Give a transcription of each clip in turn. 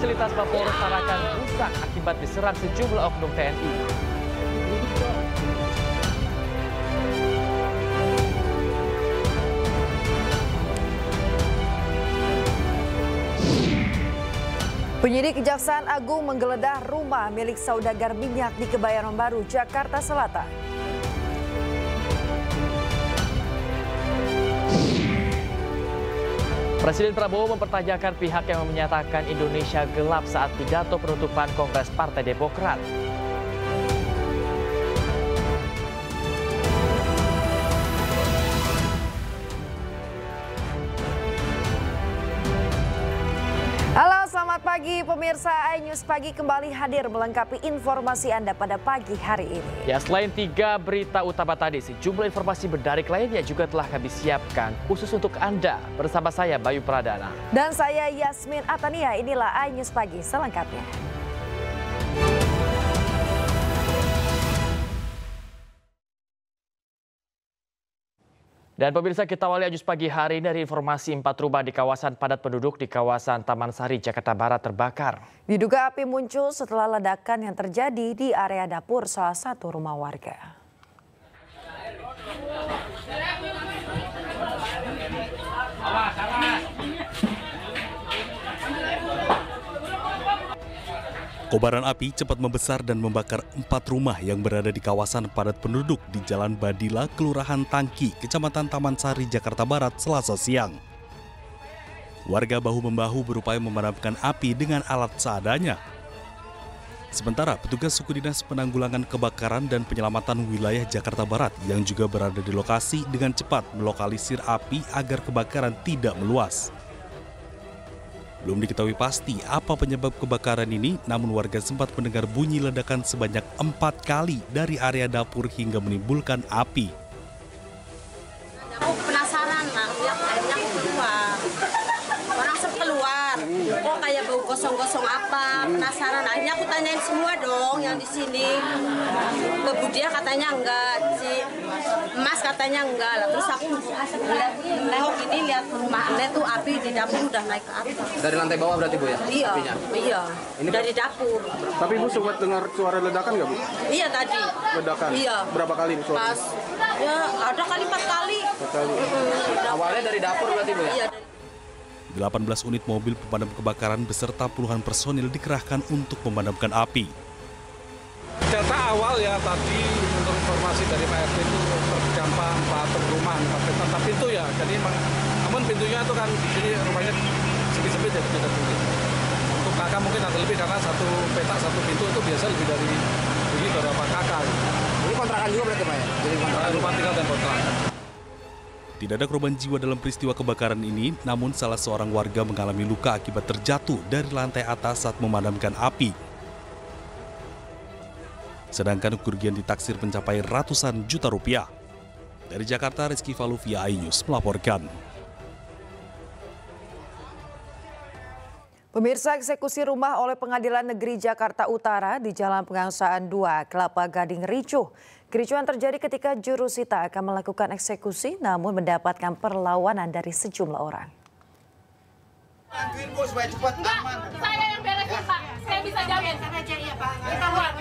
fasilitas Mapolres Tarakan rusak akibat diserang sejumlah oknum TNI. Penyidik Kejaksaan Agung menggeledah rumah milik saudagar minyak di Kebayoran Baru, Jakarta Selatan. Presiden Prabowo mempertanyakan pihak yang menyatakan Indonesia gelap saat pidato penutupan Kongres Partai Demokrat. Halo, selamat pagi pemirsa. iNews Pagi kembali hadir melengkapi informasi Anda pada pagi hari ini. Ya, selain 3 berita utama tadi, sejumlah informasi menarik lainnya juga telah kami siapkan khusus untuk Anda. Bersama saya Bayu Pradana. Dan saya Yasmin Atania, inilah iNews Pagi selengkapnya. Dan pemirsa, kita awali iNews Pagi hari ini dari informasi 4 rumah di kawasan padat penduduk di kawasan Taman Sari, Jakarta Barat terbakar. Diduga api muncul setelah ledakan yang terjadi di area dapur salah satu rumah warga. Kobaran api cepat membesar dan membakar 4 rumah yang berada di kawasan padat penduduk di Jalan Badila, Kelurahan Tangki, Kecamatan Taman Sari, Jakarta Barat, Selasa siang. Warga bahu-membahu berupaya memadamkan api dengan alat seadanya. Sementara petugas suku dinas penanggulangan kebakaran dan penyelamatan wilayah Jakarta Barat yang juga berada di lokasi dengan cepat melokalisir api agar kebakaran tidak meluas. Belum diketahui pasti apa penyebab kebakaran ini, namun warga sempat mendengar bunyi ledakan sebanyak 4 kali dari area dapur hingga menimbulkan api. Aku penasaran, lihat airnya keluar. Orang keluar, kok kayak bau gosong-gosong apa, penasaran. Akhirnya aku tanyain semua dong yang di sini. Bebu dia katanya enggak, si Mas katanya enggak lah. Terus aku nengok ini, lihat rumah Anda tuh api di dapur udah naik ke atas. Dari lantai bawah berarti Bu ya? Iya, apinya? iya. Ini dari dapur. Tapi Bu sempat dengar suara ledakan nggak Bu? Iya tadi. Ledakan? Iya. Berapa kali Bu suara? Pas, ya ada kali 4 kali. 4 kali. Awalnya dari dapur berarti Bu ya? Iya. 18 unit mobil pemadam kebakaran beserta puluhan personil dikerahkan untuk memadamkan api. Data awal ya tadi untuk informasi dari Pak RT itu terdampak 4 rumah, 4 pintu ya. Jadi namun pintunya itu kan di sini rumahnya sempit-sempit jadi tidak mungkin. Untuk kakak mungkin ada lebih karena satu petak satu pintu itu biasa lebih dari beberapa kakak. Ini kontrakan juga berarti Pak ya? Jadi kontrakan Rumah tinggal dan kontrakan. Tidak ada korban jiwa dalam peristiwa kebakaran ini, namun salah seorang warga mengalami luka akibat terjatuh dari lantai atas saat memadamkan api. Sedangkan kerugian ditaksir mencapai ratusan juta rupiah. Dari Jakarta, Rizky Falu via iNews melaporkan. Pemirsa, eksekusi rumah oleh Pengadilan Negeri Jakarta Utara di Jalan Pegangsaan 2, Kelapa Gading ricuh. Kericuhan terjadi ketika jurusita akan melakukan eksekusi namun mendapatkan perlawanan dari sejumlah orang. Bantuin Bu supaya cepat aman. Saya yang beresin Pak, saya bisa jamin. Aja iya Pak. Kita buat.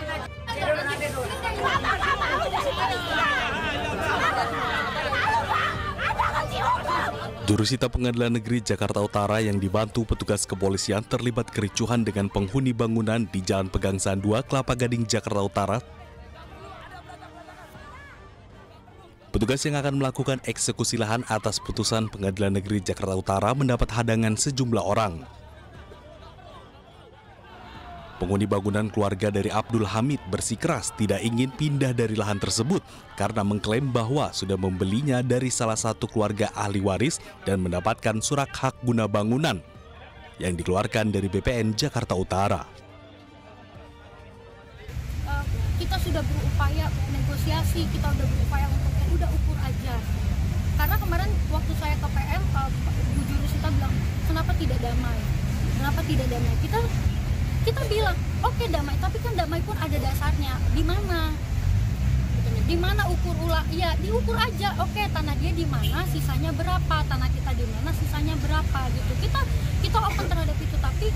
Jurusita Pengadilan Negeri Jakarta Utara yang dibantu petugas kepolisian terlibat kericuhan dengan penghuni bangunan di Jalan Pegangsaan 2, Kelapa Gading, Jakarta Utara. Petugas yang akan melakukan eksekusi lahan atas putusan Pengadilan Negeri Jakarta Utara mendapat hadangan sejumlah orang. Penghuni bangunan keluarga dari Abdul Hamid bersikeras tidak ingin pindah dari lahan tersebut karena mengklaim bahwa sudah membelinya dari salah satu keluarga ahli waris dan mendapatkan surat hak guna bangunan yang dikeluarkan dari BPN Jakarta Utara. Kita sudah berupaya negosiasi, kita sudah berupaya untuk udah ukur aja. Karena kemarin waktu saya ke PM, Bu Jurusita bilang, kenapa tidak damai? Kenapa tidak damai? Kita bilang, oke damai, tapi kan damai pun ada dasarnya. Di mana? Di mana ukur ulang? Ya diukur aja. Oke, tanah dia di mana, sisanya berapa? Tanah kita di mana, sisanya berapa? Gitu. Kita open terhadap itu, tapi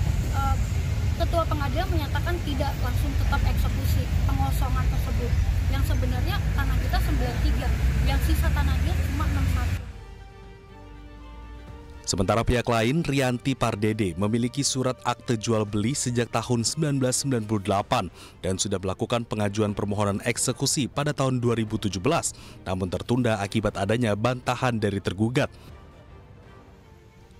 Ketua pengadilan menyatakan tidak langsung tetap eksekusi pengosongan tersebut. Yang sebenarnya tanah kita 93, yang sisa tanahnya cuma 61. Sementara pihak lain, Rianti Pardede memiliki surat akte jual beli sejak tahun 1998 dan sudah melakukan pengajuan permohonan eksekusi pada tahun 2017, namun tertunda akibat adanya bantahan dari tergugat.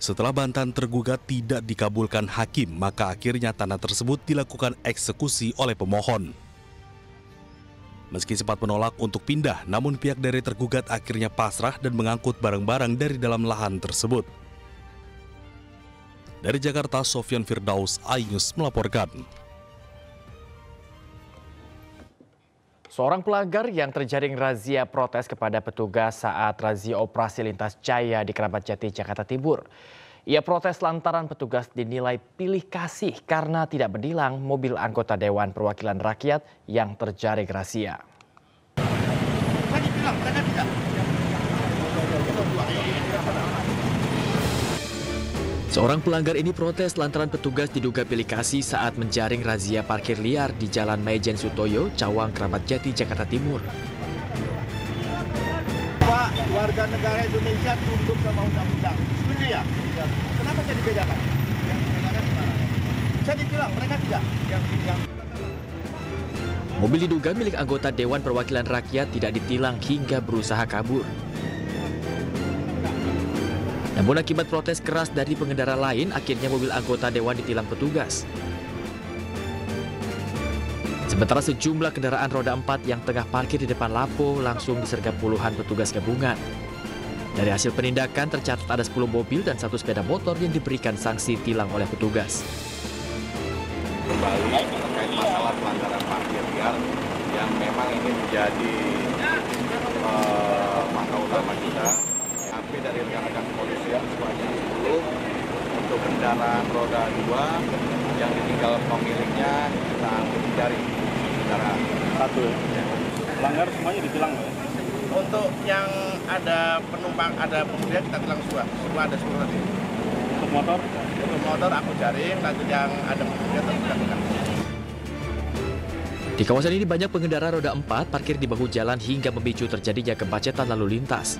Setelah bantahan tergugat tidak dikabulkan hakim, maka akhirnya tanah tersebut dilakukan eksekusi oleh pemohon. Meski sempat menolak untuk pindah, namun pihak dari tergugat akhirnya pasrah dan mengangkut barang-barang dari dalam lahan tersebut. Dari Jakarta, Sofyan Firdaus, iNews melaporkan. Seorang pelanggar yang terjaring razia protes kepada petugas saat razia operasi lintas jaya di Keramat Jati, Jakarta Timur. Ia protes lantaran petugas dinilai pilih kasih karena tidak berdilang mobil anggota Dewan Perwakilan Rakyat yang terjaring razia. Seorang pelanggar ini protes lantaran petugas diduga pilih kasih saat menjaring razia parkir liar di Jalan Maijen Sutoyo, Cawang, Keramat Jati, Jakarta Timur. Pak, warga negara Indonesia tunduk sama undang-undang. Setuju ya? Kenapa saya dibedakan? Saya dibilang mereka tidak. Mobil diduga milik anggota Dewan Perwakilan Rakyat tidak ditilang hingga berusaha kabur. Namun akibat protes keras dari pengendara lain, akhirnya mobil anggota Dewan ditilang petugas. Sementara sejumlah kendaraan roda 4 yang tengah parkir di depan Lapo langsung disergap puluhan petugas gabungan. Dari hasil penindakan tercatat ada 10 mobil dan 1 sepeda motor yang diberikan sanksi tilang oleh petugas. Kembali terkait masalah pelanggaran parkir liar yang memang ini menjadi masalah utama kita. Tapi dari rekan-rekan kepolisian sebanyak 10 untuk kendaraan roda 2 yang ditinggal pemiliknya kita angkut jari kendaraan. Satu ya? Pelanggar semuanya ditilang ya? Untuk yang ada penumpang, ada pengemudi kita tilang semua ada 10 tadi. Untuk motor? Untuk motor aku jaring, nanti yang ada pengemudi kita tilang. Di kawasan ini banyak pengendara roda 4 parkir di bahu jalan hingga memicu terjadinya kemacetan lalu lintas.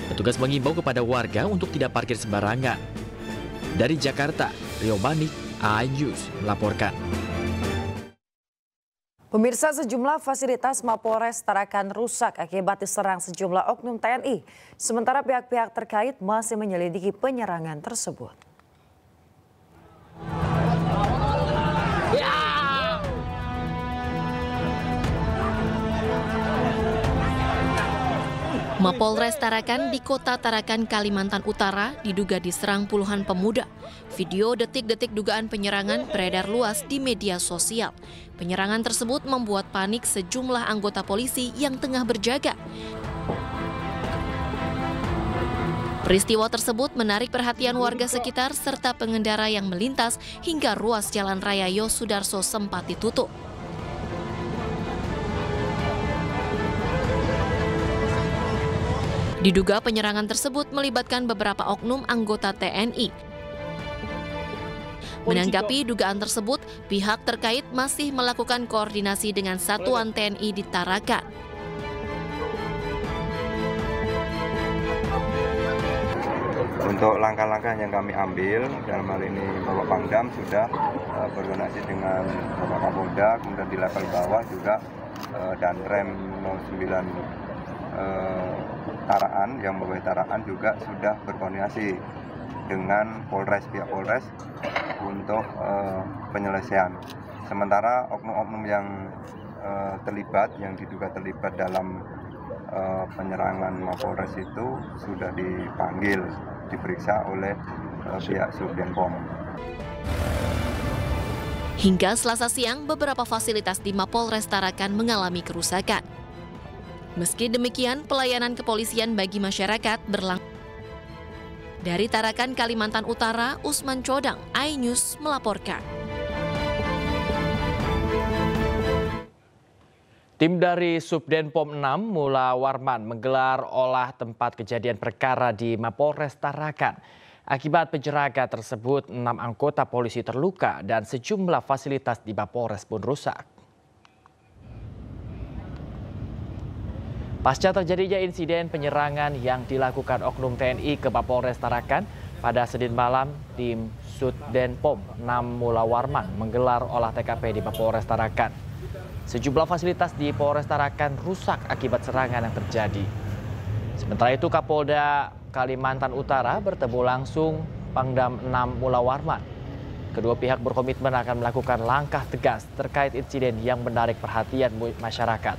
Petugas mengimbau kepada warga untuk tidak parkir sembarangan. Dari Jakarta, Rio Manik, iNews melaporkan. Pemirsa, sejumlah fasilitas Mapolres Tarakan rusak akibat diserang sejumlah oknum TNI. Sementara pihak-pihak terkait masih menyelidiki penyerangan tersebut. Mapolres Tarakan di Kota Tarakan, Kalimantan Utara diduga diserang puluhan pemuda. Video detik-detik dugaan penyerangan beredar luas di media sosial. Penyerangan tersebut membuat panik sejumlah anggota polisi yang tengah berjaga. Peristiwa tersebut menarik perhatian warga sekitar serta pengendara yang melintas hingga ruas Jalan Raya Yosudarso sempat ditutup. Diduga penyerangan tersebut melibatkan beberapa oknum anggota TNI. Menanggapi dugaan tersebut, pihak terkait masih melakukan koordinasi dengan satuan TNI di Tarakan. Untuk langkah-langkah yang kami ambil, dalam hal ini Bapak Pangdam sudah berkoordinasi dengan Bapak Kapolda, kemudian di level bawah juga Danrem 09 Taraan, yang membawahi Taraan juga sudah berkoordinasi dengan Polres, pihak Polres untuk penyelesaian. Sementara oknum-oknum yang terlibat, yang diduga terlibat dalam penyerangan Mapolres itu sudah dipanggil, diperiksa oleh pihak Subdenpom. Hingga Selasa siang, beberapa fasilitas di Mapolres Tarakan mengalami kerusakan. Meski demikian, pelayanan kepolisian bagi masyarakat berlangsung. Dari Tarakan, Kalimantan Utara, Usman Codang, iNews melaporkan. Tim dari Subdenpom 6 Mula Warman menggelar olah tempat kejadian perkara di Mapolres Tarakan. Akibat penjerakan tersebut, 6 anggota polisi terluka dan sejumlah fasilitas di Mapolres pun rusak. Pasca terjadinya insiden penyerangan yang dilakukan oknum TNI ke Mapolres Tarakan, pada Senin malam, tim Suddenpom 6 Mula Warman menggelar olah TKP di Mapolres Tarakan. Sejumlah fasilitas di Polres Tarakan rusak akibat serangan yang terjadi. Sementara itu, Kapolda Kalimantan Utara bertemu langsung Pangdam 6 Mula Warman. Kedua pihak berkomitmen akan melakukan langkah tegas terkait insiden yang menarik perhatian masyarakat,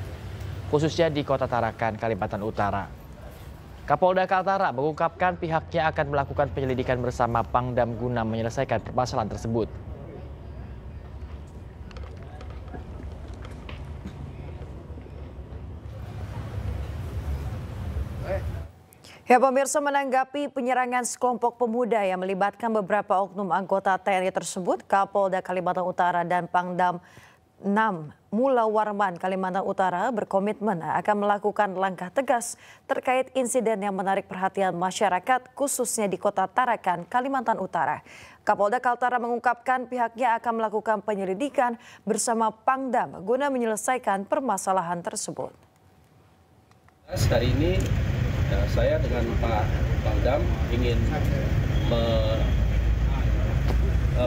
khususnya di Kota Tarakan, Kalimantan Utara. Kapolda Kaltara mengungkapkan pihaknya akan melakukan penyelidikan bersama Pangdam guna menyelesaikan permasalahan tersebut. Ya, pemirsa, menanggapi penyerangan sekelompok pemuda yang melibatkan beberapa oknum anggota TNI tersebut, Kapolda Kalimantan Utara dan Pangdam 6 Mula Warman Kalimantan Utara berkomitmen akan melakukan langkah tegas terkait insiden yang menarik perhatian masyarakat, khususnya di Kota Tarakan, Kalimantan Utara. Kapolda Kaltara mengungkapkan pihaknya akan melakukan penyelidikan bersama Pangdam guna menyelesaikan permasalahan tersebut. Hari ini saya dengan Pak Pangdam ingin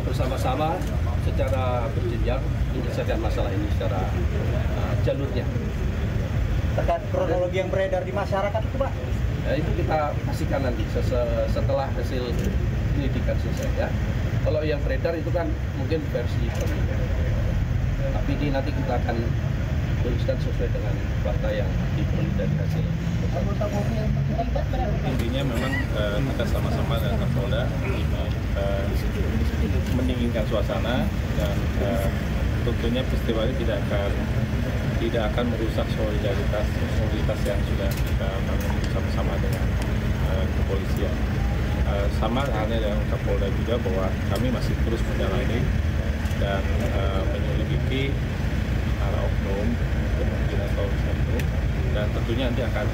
bersama-sama secara berjenjang menyelesaikan masalah ini secara jalurnya. Terkait kronologi yang beredar di masyarakat itu, Pak? Ya, itu kita pastikan nanti setelah hasil penyelidikan selesai ya. Kalau yang beredar itu kan mungkin versi tapi ini nanti kita akan tuliskan sesuai dengan fakta yang diperoleh dari hasil. Intinya memang kita sama-sama dengan Kapolda mendinginkan suasana dan tentunya peristiwa ini tidak akan merusak solidaritas yang sudah kita bangun bersama-sama dengan kepolisian. Sama halnya dengan Kapolda juga bahwa kami masih terus mendalami dan menyelidiki para oknum kemungkinan itu, dan tentunya nanti akan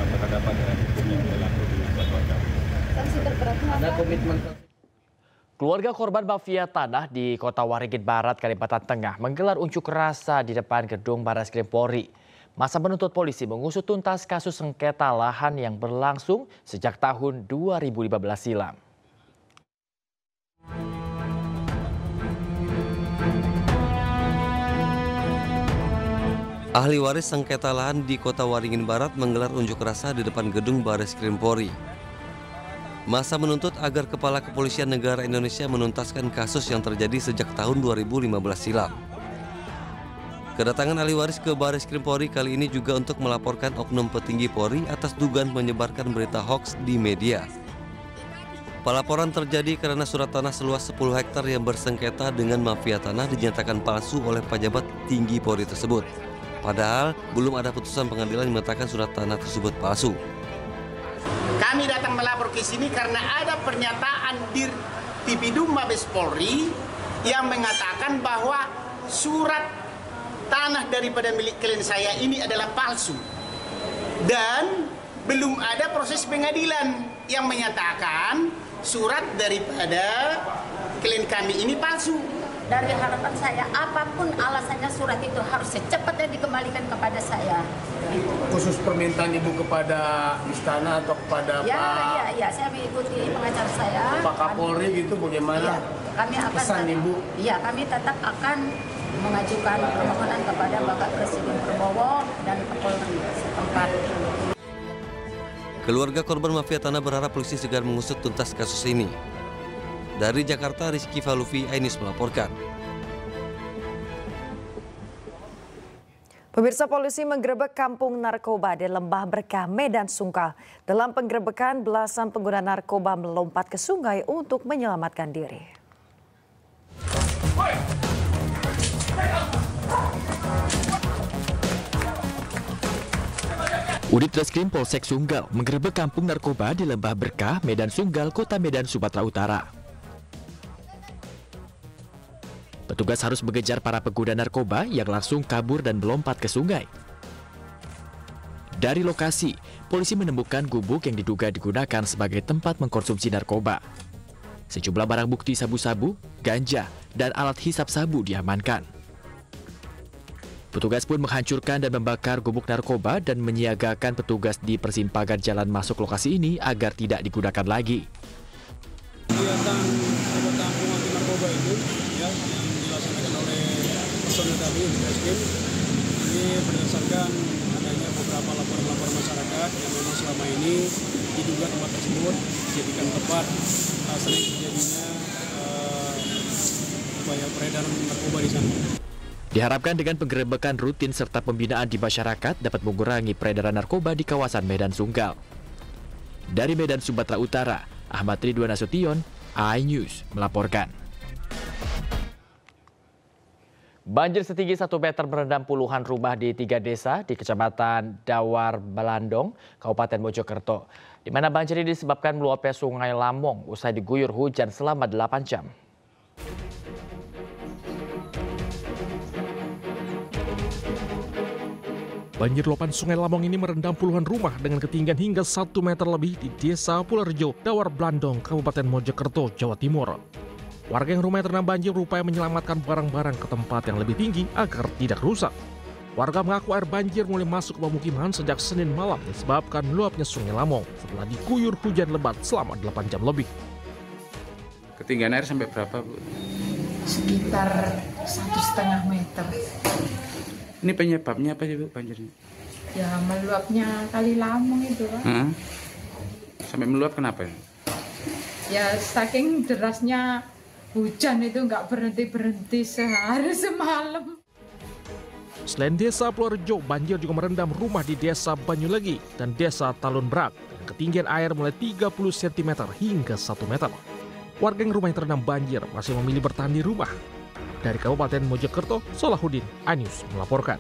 berhadapan dengan hukum yang berlaku di Kalimantan kami. Ada komitmen. Keluarga korban mafia tanah di Kota Waringin Barat, Kalimantan Tengah menggelar unjuk rasa di depan gedung Barreskrim Polri. Masa menuntut polisi mengusut tuntas kasus sengketa lahan yang berlangsung sejak tahun 2015 silam. Ahli waris sengketa lahan di Kota Waringin Barat menggelar unjuk rasa di depan gedung Barreskrim Polri. Masa menuntut agar Kepala Kepolisian Negara Indonesia menuntaskan kasus yang terjadi sejak tahun 2015 silam. Kedatangan ahli waris ke Barreskrim Polri kali ini juga untuk melaporkan oknum petinggi Polri atas dugaan menyebarkan berita hoaks di media. Pelaporan terjadi karena surat tanah seluas 10 hektar yang bersengketa dengan mafia tanah dinyatakan palsu oleh pejabat tinggi Polri tersebut. Padahal belum ada putusan pengadilan yang menyatakan surat tanah tersebut palsu. Kami datang melapor ke sini karena ada pernyataan di Divdum Mabes Polri yang mengatakan bahwa surat tanah daripada milik klien saya ini adalah palsu. Dan belum ada proses pengadilan yang menyatakan surat daripada klien kami ini palsu. Dari harapan saya, apapun alasannya surat itu harus secepatnya dikembalikan kepada saya. Khusus permintaan Ibu kepada istana atau kepada Pak? Ya, saya mengikuti pengacara saya. Pak Kapolri gitu bagaimana? Ya, kami akan pesan Ibu? Iya, kami tetap akan mengajukan permohonan kepada Bapak Presiden Prabowo dan Kapolri setempat. Keluarga korban mafia tanah berharap polisi segera mengusut tuntas kasus ini. Dari Jakarta, Rizky Falufi, iNews melaporkan. Pemirsa, polisi menggerebek kampung narkoba di Lembah Berkah, Medan Sunggal. Dalam penggerebekan, belasan pengguna narkoba melompat ke sungai untuk menyelamatkan diri. Unit Reskrim Polsek Sunggal menggerebek kampung narkoba di Lembah Berkah, Medan Sunggal, Kota Medan, Sumatera Utara. Petugas harus mengejar para pengguna narkoba yang langsung kabur dan melompat ke sungai. Dari lokasi, polisi menemukan gubuk yang diduga digunakan sebagai tempat mengkonsumsi narkoba. Sejumlah barang bukti sabu-sabu, ganja, dan alat hisap sabu diamankan. Petugas pun menghancurkan dan membakar gubuk narkoba dan menyiagakan petugas di persimpangan jalan masuk lokasi ini agar tidak digunakan lagi. Kegiatan penanggulangan anti narkoba itu yang dilaksanakan oleh personil kami di Reskrim ini berdasarkan adanya beberapa laporan-laporan masyarakat yang memang selama ini diduga tempat tersebut dijadikan tempat sering terjadinya upaya peredaran narkoba di sana. Diharapkan dengan penggerebekan rutin serta pembinaan di masyarakat dapat mengurangi peredaran narkoba di kawasan Medan Sunggal. Dari Medan, Sumatera Utara, Ahmad Ridwan Nasution, iNews melaporkan. Banjir setinggi 1 meter merendam puluhan rumah di 3 desa di Kecamatan Dawar Balandong, Kabupaten Mojokerto, di mana banjir ini disebabkan meluapnya Sungai Lamong usai diguyur hujan selama 8 jam. Banjir luapan Sungai Lamong ini merendam puluhan rumah dengan ketinggian hingga 1 meter lebih di Desa Pulerjo, Dawar Balandong, Kabupaten Mojokerto, Jawa Timur. Warga yang rumahnya terendam banjir berupaya menyelamatkan barang-barang ke tempat yang lebih tinggi agar tidak rusak. Warga mengaku air banjir mulai masuk ke pemukiman sejak Senin malam disebabkan meluapnya Sungai Lamong setelah diguyur hujan lebat selama 8 jam lebih. Ketinggian air sampai berapa, Bu? Sekitar 1,5 meter. Ini penyebabnya apa sih, Bu, banjirnya? Ya meluapnya Kali Lamong itu, Pak. Sampai meluap kenapa ya? Ya saking derasnya hujan itu nggak berhenti-berhenti sehari semalam. Selain Desa Pulerjo, banjir juga merendam rumah di Desa Banyulegi dan Desa Talun Brak dengan ketinggian air mulai 30 cm hingga 1 meter. Warga yang rumahnya terendam banjir masih memilih bertahan di rumah. Dari Kabupaten Mojokerto, Salahuddin, iNews melaporkan.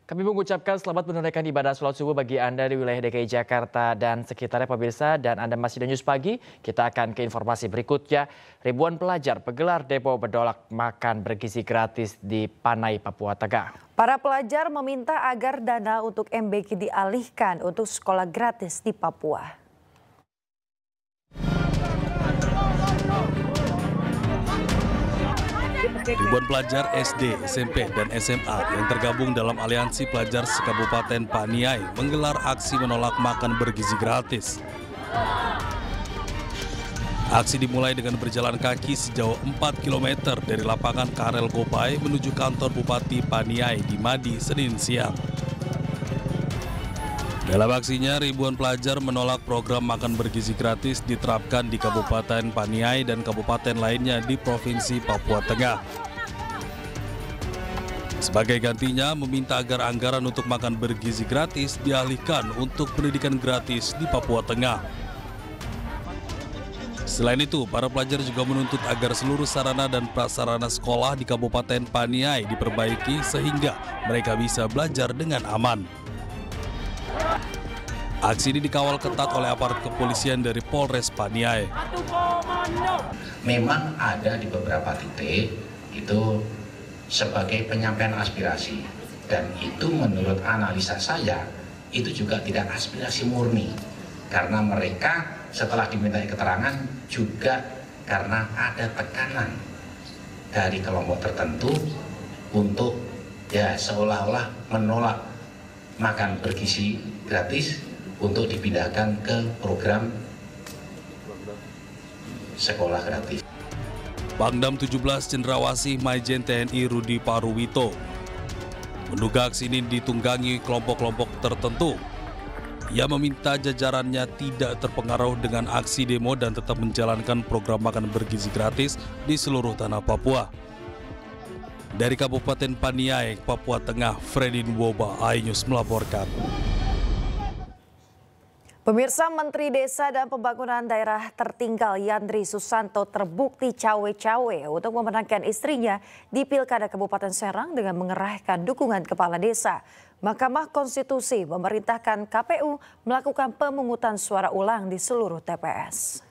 Kami mengucapkan selamat menunaikan ibadah sholat subuh bagi Anda di wilayah DKI Jakarta dan sekitarnya, pemirsa, dan Anda masih di News Pagi. Kita akan ke informasi berikutnya. Ribuan pelajar menggelar demo bertolak makan bergizi gratis di Panai, Papua Tengah. Para pelajar meminta agar dana untuk MBG dialihkan untuk sekolah gratis di Papua. Ribuan pelajar SD, SMP, dan SMA yang tergabung dalam Aliansi Pelajar Sekabupaten Paniai menggelar aksi menolak makan bergizi gratis. Aksi dimulai dengan berjalan kaki sejauh 4 km dari lapangan Karel Gopai menuju kantor Bupati Paniai di Madi, Senin siang. Dalam aksinya, ribuan pelajar menolak program makan bergizi gratis diterapkan di Kabupaten Paniai dan kabupaten lainnya di Provinsi Papua Tengah. Sebagai gantinya, meminta agar anggaran untuk makan bergizi gratis dialihkan untuk pendidikan gratis di Papua Tengah. Selain itu, para pelajar juga menuntut agar seluruh sarana dan prasarana sekolah di Kabupaten Paniai diperbaiki sehingga mereka bisa belajar dengan aman. Aksi ini dikawal ketat oleh aparat kepolisian dari Polres Paniai. Memang ada di beberapa titik itu sebagai penyampaian aspirasi, dan itu menurut analisa saya itu juga tidak aspirasi murni, karena mereka setelah dimintai keterangan juga karena ada tekanan dari kelompok tertentu untuk ya seolah-olah menolak makan bergizi gratis untuk dipindahkan ke program sekolah gratis. Pangdam 17 Cendrawasih Maijen TNI Rudi Paruwito menduga aksi ini ditunggangi kelompok-kelompok tertentu. Ia meminta jajarannya tidak terpengaruh dengan aksi demo dan tetap menjalankan program makan bergizi gratis di seluruh tanah Papua. Dari Kabupaten Paniai, Papua Tengah, Fredin Woba, iNews melaporkan. Pemirsa, Menteri Desa dan Pembangunan Daerah Tertinggal Yandri Susanto terbukti cawe-cawe untuk memenangkan istrinya di Pilkada Kabupaten Serang dengan mengerahkan dukungan kepala desa. Mahkamah Konstitusi memerintahkan KPU melakukan pemungutan suara ulang di seluruh TPS.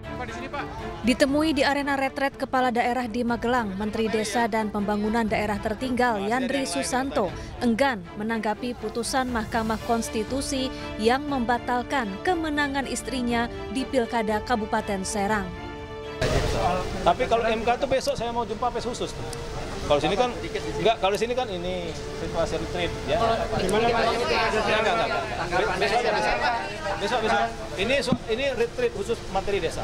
Pak, di sini, Pak. Ditemui di arena retret kepala daerah di Magelang, Menteri Desa dan Pembangunan Daerah Tertinggal Yandri Susanto enggan menanggapi putusan Mahkamah Konstitusi yang membatalkan kemenangan istrinya di Pilkada Kabupaten Serang. Tapi kalau MK itu besok saya mau jumpa PES khusus tuh. Kalau sini kan enggak, kalau sini kan ini situasi retreat ya. Gimana Pak? Besok. Ini retreat khusus materi desa.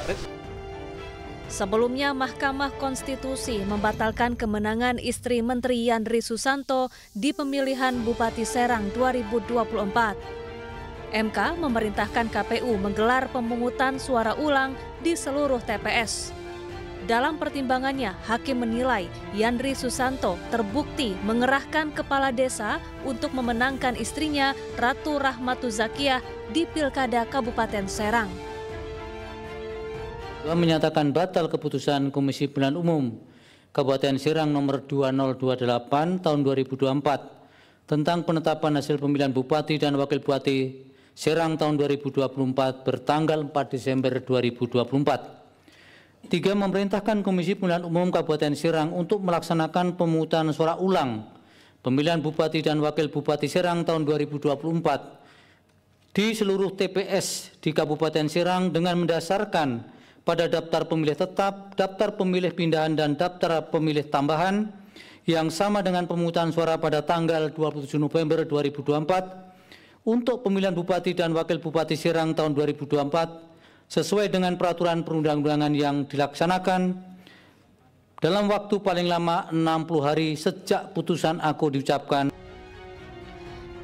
Sebelumnya, Mahkamah Konstitusi membatalkan kemenangan istri Menteri Yandri Susanto di pemilihan Bupati Serang 2024. MK memerintahkan KPU menggelar pemungutan suara ulang di seluruh TPS. Dalam pertimbangannya, hakim menilai Yandri Susanto terbukti mengerahkan kepala desa untuk memenangkan istrinya Ratu Rahmatu Zakiah di Pilkada Kabupaten Serang. Menyatakan batal keputusan Komisi Pemilihan Umum Kabupaten Serang nomor 2028 tahun 2024 tentang penetapan hasil pemilihan Bupati dan Wakil Bupati Serang tahun 2024 bertanggal 4 Desember 2024. 3. Memerintahkan Komisi Pemilihan Umum Kabupaten Serang untuk melaksanakan pemungutan suara ulang pemilihan Bupati dan Wakil Bupati Serang tahun 2024 di seluruh TPS di Kabupaten Serang dengan mendasarkan pada daftar pemilih tetap, daftar pemilih pindahan, dan daftar pemilih tambahan yang sama dengan pemungutan suara pada tanggal 27 November 2024 untuk pemilihan Bupati dan Wakil Bupati Serang tahun 2024 sesuai dengan peraturan perundang-undangan yang dilaksanakan dalam waktu paling lama 60 hari sejak putusan aku diucapkan.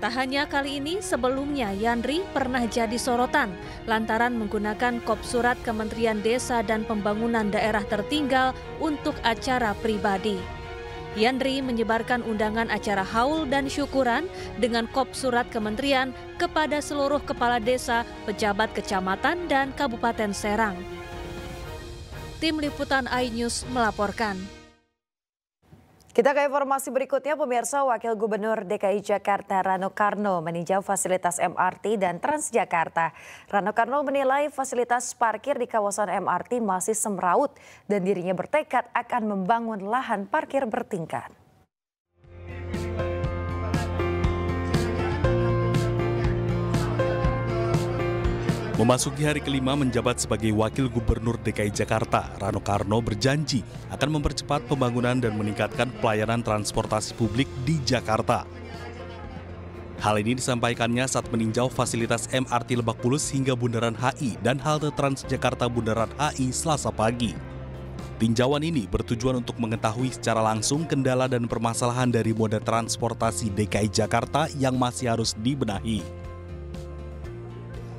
Tak hanya kali ini, sebelumnya Yandri pernah jadi sorotan lantaran menggunakan kop surat Kementerian Desa dan Pembangunan Daerah Tertinggal untuk acara pribadi. Yandri menyebarkan undangan acara haul dan syukuran dengan kop surat kementerian kepada seluruh kepala desa, pejabat kecamatan, dan Kabupaten Serang. Tim Liputan iNews melaporkan. Kita ke informasi berikutnya, pemirsa. Wakil Gubernur DKI Jakarta Rano Karno meninjau fasilitas MRT dan Transjakarta. Rano Karno menilai fasilitas parkir di kawasan MRT masih semraut dan dirinya bertekad akan membangun lahan parkir bertingkat. Memasuki hari kelima menjabat sebagai Wakil Gubernur DKI Jakarta, Rano Karno berjanji akan mempercepat pembangunan dan meningkatkan pelayanan transportasi publik di Jakarta. Hal ini disampaikannya saat meninjau fasilitas MRT Lebak Bulus hingga Bundaran HI dan halte Transjakarta Bundaran HI Selasa pagi. Tinjauan ini bertujuan untuk mengetahui secara langsung kendala dan permasalahan dari moda transportasi DKI Jakarta yang masih harus dibenahi.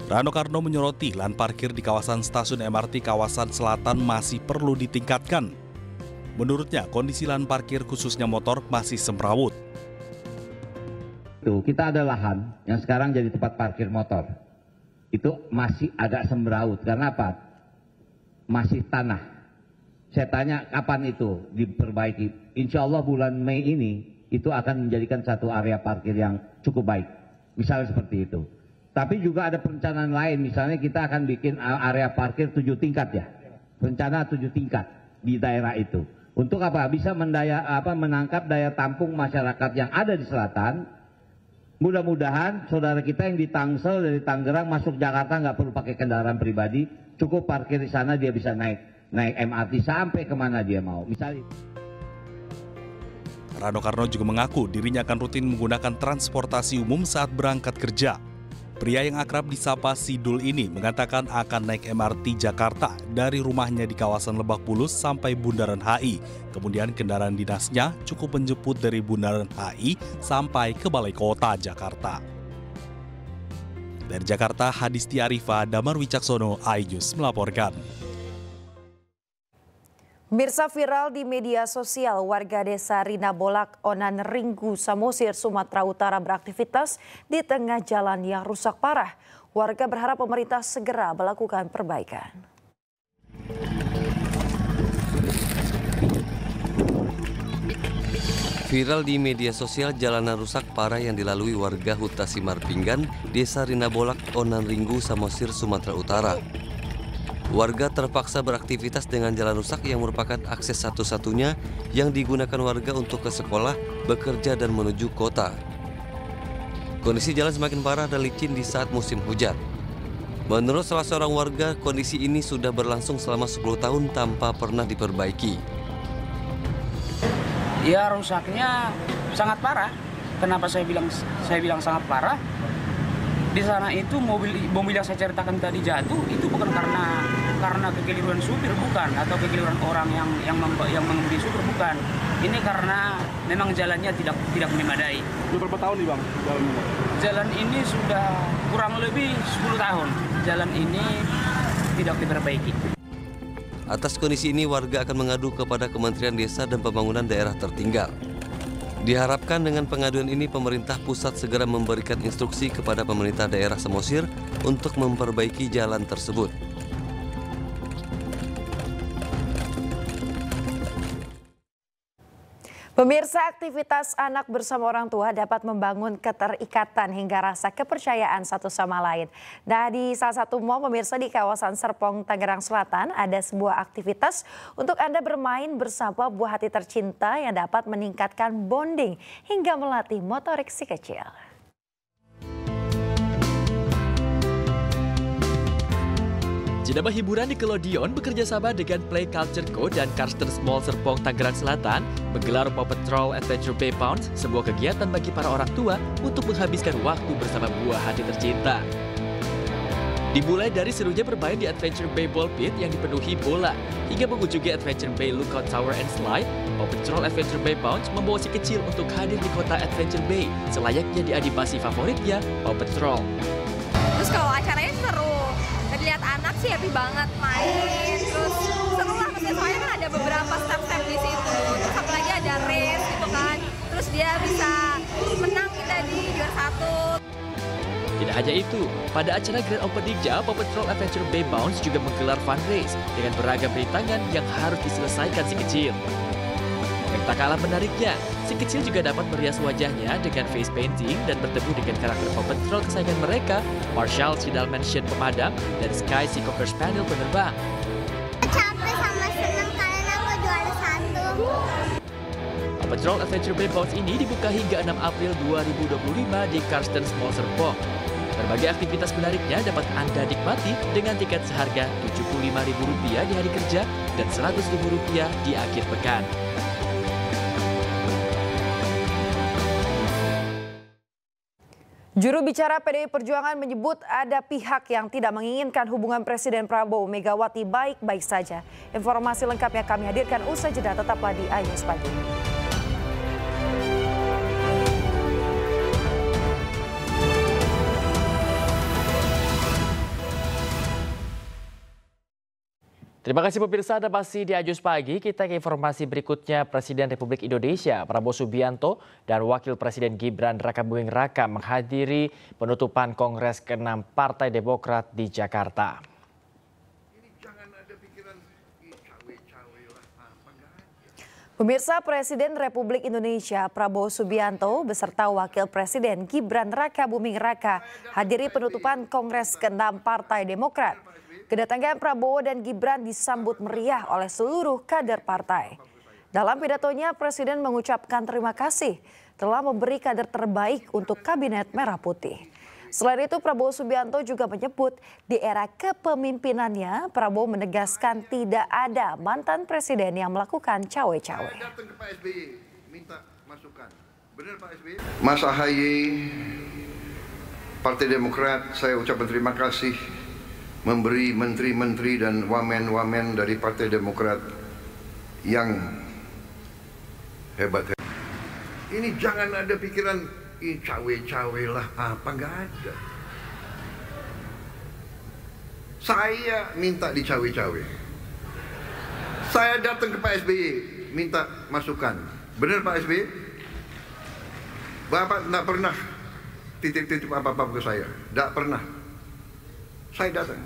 Rano Karno menyoroti lahan parkir di kawasan stasiun MRT kawasan selatan masih perlu ditingkatkan. Menurutnya, kondisi lahan parkir khususnya motor masih semrawut. Kita ada lahan yang sekarang jadi tempat parkir motor. Itu masih agak semrawut. Karena apa? Masih tanah. Saya tanya kapan itu diperbaiki. Insya Allah bulan Mei ini itu akan menjadikan satu area parkir yang cukup baik. Misalnya seperti itu. Tapi juga ada perencanaan lain, misalnya kita akan bikin area parkir 7 tingkat ya. Rencana 7 tingkat di daerah itu. Untuk apa? Bisa menangkap daya tampung masyarakat yang ada di selatan. Mudah-mudahan saudara kita yang di Tangsel dari Tangerang masuk Jakarta nggak perlu pakai kendaraan pribadi. Cukup parkir di sana, dia bisa naik MRT sampai kemana dia mau. Misalnya. Rano Karno juga mengaku dirinya akan rutin menggunakan transportasi umum saat berangkat kerja. Pria yang akrab disapa Sidul ini mengatakan akan naik MRT Jakarta dari rumahnya di kawasan Lebak Bulus sampai Bundaran HI. Kemudian kendaraan dinasnya cukup menjemput dari Bundaran HI sampai ke Balai Kota Jakarta. Dari Jakarta, Hadisti Arifah, Damar Wicaksono, iNews melaporkan. Mirsa, viral di media sosial, warga desa Rinabolak, Onan Ringgu, Samosir, Sumatera Utara beraktivitas di tengah jalan yang rusak parah. Warga berharap pemerintah segera melakukan perbaikan. Viral di media sosial jalanan rusak parah yang dilalui warga Huta Simar Pinggan, Desa Rinabolak, Onan Ringgu, Samosir, Sumatera Utara. Warga terpaksa beraktivitas dengan jalan rusak yang merupakan akses satu-satunya yang digunakan warga untuk ke sekolah, bekerja, dan menuju kota. Kondisi jalan semakin parah dan licin di saat musim hujan. Menurut salah seorang warga, kondisi ini sudah berlangsung selama 10 tahun tanpa pernah diperbaiki. Ya, rusaknya sangat parah. Kenapa saya bilang sangat parah? Di sana itu mobil yang saya ceritakan tadi jatuh itu bukan karena kekeliruan supir, bukan, atau kekeliruan orang yang mengemudi supir, bukan. Ini karena memang jalannya tidak memadai. Berapa tahun nih Bang? Jalan ini sudah kurang lebih 10 tahun. Jalan ini tidak diperbaiki. Atas kondisi ini warga akan mengadu kepada Kementerian Desa dan Pembangunan Daerah Tertinggal. Diharapkan dengan pengaduan ini pemerintah pusat segera memberikan instruksi kepada pemerintah daerah Samosir untuk memperbaiki jalan tersebut. Pemirsa, aktivitas anak bersama orang tua dapat membangun keterikatan hingga rasa kepercayaan satu sama lain. Nah, di salah satu mal pemirsa di kawasan Serpong, Tangerang Selatan ada sebuah aktivitas untuk Anda bermain bersama buah hati tercinta yang dapat meningkatkan bonding hingga melatih motorik si kecil. Jenama hiburan Nickelodeon bekerja sama dengan Play Culture Co dan Karstens Mall Serpong, Tangerang Selatan menggelar Paw Patrol Adventure Bay Bounce, sebuah kegiatan bagi para orang tua untuk menghabiskan waktu bersama buah hati tercinta. Dimulai dari serunya bermain di Adventure Bay Ball Pit yang dipenuhi bola, hingga mengunjungi Adventure Bay Lookout Tower and Slide, Paw Patrol Adventure Bay Bounce membawa si kecil untuk hadir di kota Adventure Bay, selayaknya di animasi favoritnya, Paw Patrol. Terus kalau acaranya seru, lihat anak sih happy banget main, terus seru lah, maksudnya soalnya kan ada beberapa step-step di situ, terus apalagi ada race gitu kan, terus dia bisa menang kita di juara 1. Tidak hanya itu, pada acara Grand Opening-nya, Paw Patrol Adventure Bay Bounce juga menggelar fun race dengan beragam rintangan yang harus diselesaikan si kecil. Yang tak kalah menariknya, si kecil juga dapat merias wajahnya dengan face painting dan bertemu dengan karakter Paw Patrol kesayangan mereka, Marshall si Dalmatian pemadam dan Sky si Cocker Spaniel penerbang. Capek sama senang karena aku juara 1. Paw Patrol Adventure Bay Bounce ini dibuka hingga 6 April 2025 di Karstens Mall Serpong. Berbagai aktivitas menariknya dapat Anda nikmati dengan tiket seharga Rp75.000 di hari kerja dan Rp100.000 di akhir pekan. Juru bicara PDI Perjuangan menyebut ada pihak yang tidak menginginkan hubungan Presiden Prabowo Megawati baik-baik saja. Informasi lengkapnya kami hadirkan usai jeda, tetaplah di Ayus Pagi. Terima kasih pemirsa, Anda masih di Ajus Pagi. Kita ke informasi berikutnya. Presiden Republik Indonesia Prabowo Subianto dan Wakil Presiden Gibran Rakabuming Raka menghadiri penutupan Kongres ke-6 Partai Demokrat di Jakarta. Pemirsa, Presiden Republik Indonesia Prabowo Subianto beserta Wakil Presiden Gibran Rakabuming Raka hadiri penutupan Kongres ke-6 Partai Demokrat. Kedatangan Prabowo dan Gibran disambut meriah oleh seluruh kader partai. Dalam pidatonya, Presiden mengucapkan terima kasih telah memberi kader terbaik untuk Kabinet Merah Putih. Selain itu, Prabowo Subianto juga menyebut di era kepemimpinannya, Prabowo menegaskan tidak ada mantan presiden yang melakukan cawe-cawe. Mas Ahaye, Partai Demokrat, saya ucapkan terima kasih memberi menteri-menteri dan wamen-wamen dari Partai Demokrat yang hebat. Ini jangan ada pikiran cawe-cawe lah, apa nggak ada. Saya minta dicawe-cawe. Saya datang ke Pak SBY minta masukan. Benar Pak SBY? Bapak tidak pernah titip-titip apa-apa ke saya, tidak pernah. Saya datang.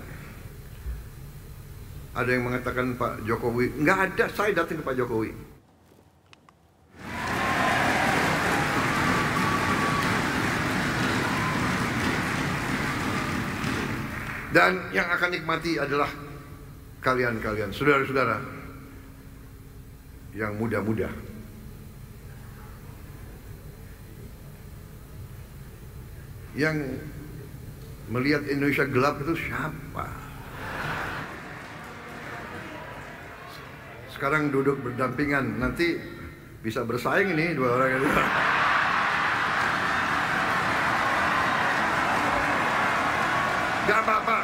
Ada yang mengatakan Pak Jokowi, nggak ada, saya datang ke Pak Jokowi. Dan yang akan nikmati adalah kalian-kalian, saudara-saudara yang muda-muda, yang melihat Indonesia gelap itu siapa? Sekarang duduk berdampingan, nanti bisa bersaing ini dua orang itu. Gak apa-apa.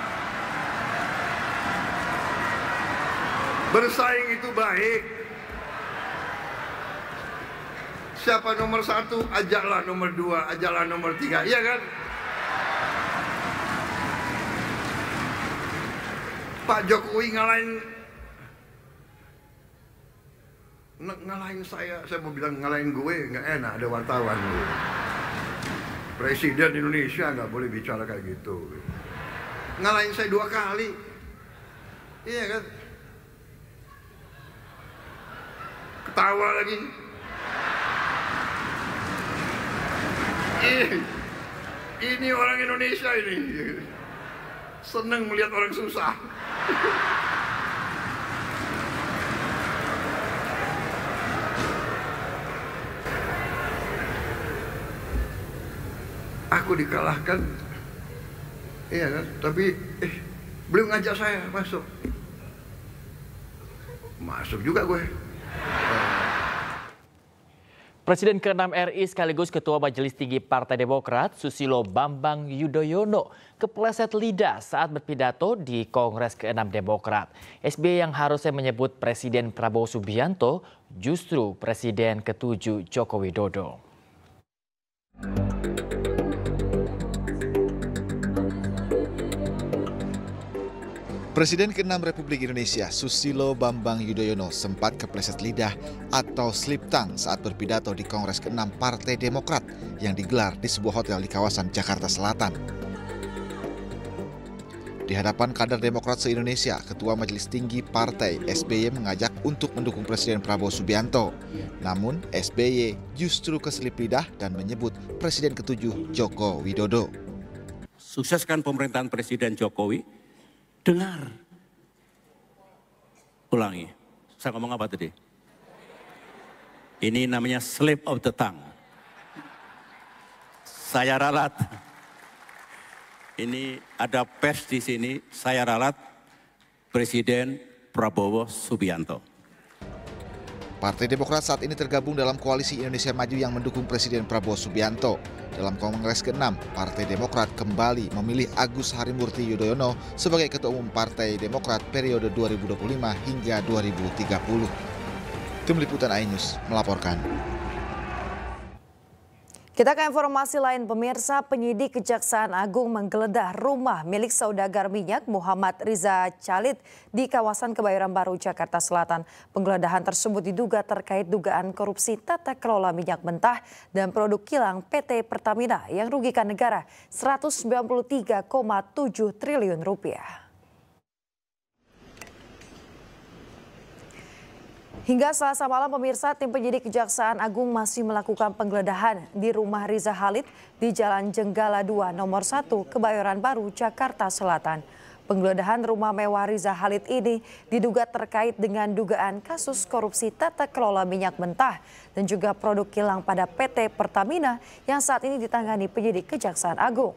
Bersaing itu baik. Siapa nomor 1, ajaklah nomor 2, ajaklah nomor 3, iya kan? Pak Jokowi ngalahin saya mau bilang ngalahin gue, nggak enak, ada wartawan. Presiden Indonesia nggak boleh bicara kayak gitu. Ngalahin saya 2 kali, iya kan? Ketawa lagi. Ini orang Indonesia ini senang melihat orang susah. Aku dikalahkan, iya kan? Tapi beliau ngajak saya masuk juga gue. Presiden ke-6 RI sekaligus Ketua Majelis Tinggi Partai Demokrat Susilo Bambang Yudhoyono kepleset lidah saat berpidato di Kongres ke-6 Demokrat. SBY yang harusnya menyebut Presiden Prabowo Subianto justru Presiden ke-7 Joko Widodo. Presiden ke-6 Republik Indonesia Susilo Bambang Yudhoyono sempat kepleset lidah atau slip tongue saat berpidato di Kongres ke-6 Partai Demokrat yang digelar di sebuah hotel di kawasan Jakarta Selatan. Di hadapan kader Demokrat se-Indonesia, Ketua Majelis Tinggi Partai SBY mengajak untuk mendukung Presiden Prabowo Subianto. Namun SBY justru keselip lidah dan menyebut Presiden ke-7 Joko Widodo. Sukseskan pemerintahan Presiden Jokowi. Dengar. Ulangi. Saya ngomong apa tadi? Ini namanya slip of the tongue. Saya ralat. Ini ada pers di sini. Saya ralat Presiden Prabowo Subianto. Partai Demokrat saat ini tergabung dalam Koalisi Indonesia Maju yang mendukung Presiden Prabowo Subianto. Dalam Kongres ke-6, Partai Demokrat kembali memilih Agus Harimurti Yudhoyono sebagai Ketua Umum Partai Demokrat periode 2025 hingga 2030. Tim Liputan iNews melaporkan. Kita ke informasi lain, pemirsa. Penyidik Kejaksaan Agung menggeledah rumah milik saudagar minyak Muhammad Riza Khalid di kawasan Kebayoran Baru, Jakarta Selatan. Penggeledahan tersebut diduga terkait dugaan korupsi tata kelola minyak mentah dan produk kilang PT Pertamina yang rugikan negara 193,7 triliun rupiah. Hingga Selasa malam, pemirsa, tim penyidik Kejaksaan Agung masih melakukan penggeledahan di rumah Riza Khalid di Jalan Jenggala 2 nomor 1 Kebayoran Baru, Jakarta Selatan. Penggeledahan rumah mewah Riza Khalid ini diduga terkait dengan dugaan kasus korupsi tata kelola minyak mentah dan juga produk kilang pada PT Pertamina yang saat ini ditangani penyidik Kejaksaan Agung.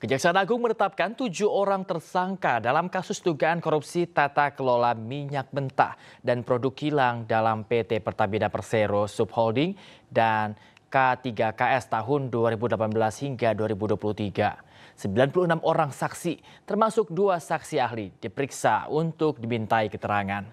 Kejaksaan Agung menetapkan 7 orang tersangka dalam kasus dugaan korupsi tata kelola minyak mentah dan produk kilang dalam PT Pertamina Persero Subholding dan K3KS tahun 2018 hingga 2023. 96 orang saksi, termasuk 2 saksi ahli, diperiksa untuk dimintai keterangan.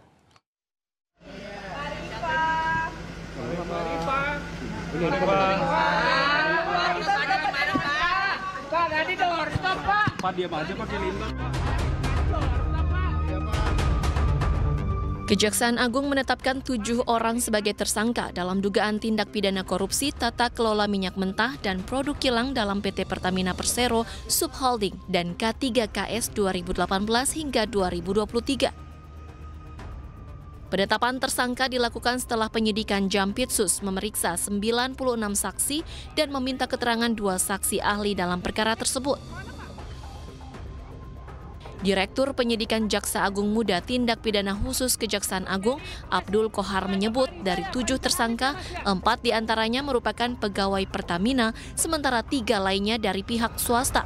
Kejaksaan Agung menetapkan 7 orang sebagai tersangka dalam dugaan tindak pidana korupsi tata kelola minyak mentah dan produk kilang dalam PT Pertamina Persero Subholding dan K3KS 2018 hingga 2023. Penetapan tersangka dilakukan setelah penyidikan Jampitsus memeriksa 96 saksi dan meminta keterangan 2 saksi ahli dalam perkara tersebut. Direktur Penyidikan Jaksa Agung Muda Tindak Pidana Khusus Kejaksaan Agung, Abdul Kohar menyebut dari 7 tersangka, 4 diantaranya merupakan pegawai Pertamina, sementara 3 lainnya dari pihak swasta.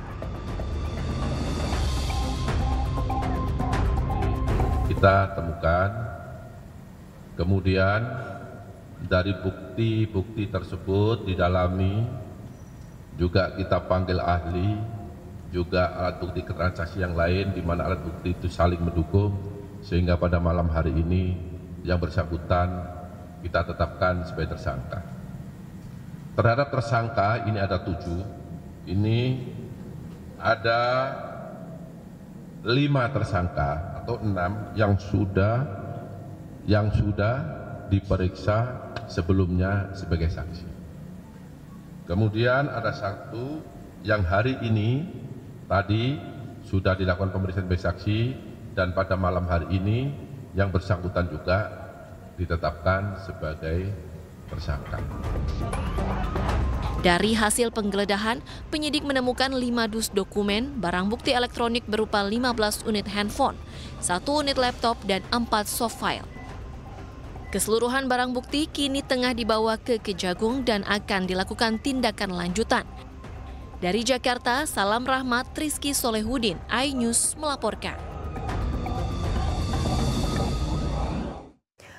Kita temukan, kemudian dari bukti-bukti tersebut didalami, juga kita panggil ahli, juga alat bukti transaksi yang lain di mana alat bukti itu saling mendukung, sehingga pada malam hari ini yang bersangkutan kita tetapkan sebagai tersangka. Terhadap tersangka ini ada 7, ini ada 5 tersangka atau 6 yang sudah diperiksa sebelumnya sebagai saksi. Kemudian ada 1 yang hari ini tadi sudah dilakukan pemeriksaan sebagai saksi, dan pada malam hari ini yang bersangkutan juga ditetapkan sebagai tersangka. Dari hasil penggeledahan, penyidik menemukan 5 dus dokumen, barang bukti elektronik berupa 15 unit handphone, 1 unit laptop, dan 4 soft file. Keseluruhan barang bukti kini tengah dibawa ke Kejagung dan akan dilakukan tindakan lanjutan. Dari Jakarta, Salam Rahmat, Rizky Solehudin, iNews melaporkan.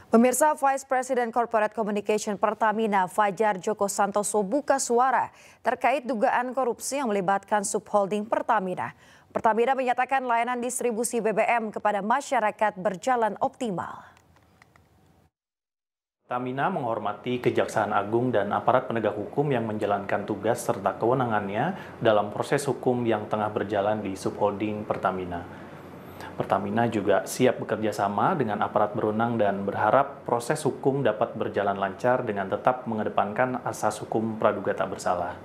Pemirsa, Vice President Corporate Communication Pertamina Fajar Joko Santoso buka suara terkait dugaan korupsi yang melibatkan subholding Pertamina. Pertamina menyatakan layanan distribusi BBM kepada masyarakat berjalan optimal. Pertamina menghormati Kejaksaan Agung dan aparat penegak hukum yang menjalankan tugas serta kewenangannya dalam proses hukum yang tengah berjalan di subholding Pertamina. Pertamina juga siap bekerja sama dengan aparat berwenang dan berharap proses hukum dapat berjalan lancar dengan tetap mengedepankan asas hukum praduga tak bersalah.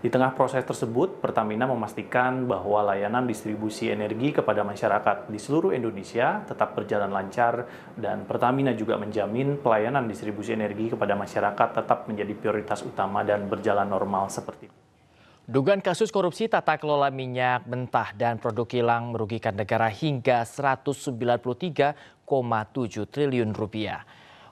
Di tengah proses tersebut, Pertamina memastikan bahwa layanan distribusi energi kepada masyarakat di seluruh Indonesia tetap berjalan lancar, dan Pertamina juga menjamin pelayanan distribusi energi kepada masyarakat tetap menjadi prioritas utama dan berjalan normal seperti itu. Dugaan kasus korupsi tata kelola minyak mentah dan produk kilang merugikan negara hingga 193,7 triliun rupiah.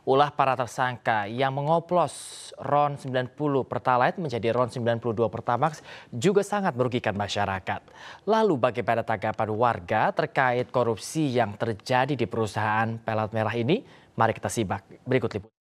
Ulah para tersangka yang mengoplos RON 90 Pertalite menjadi RON 92 Pertamax juga sangat merugikan masyarakat. Lalu bagaimana tanggapan warga terkait korupsi yang terjadi di perusahaan pelat merah ini? Mari kita simak berikut liputan.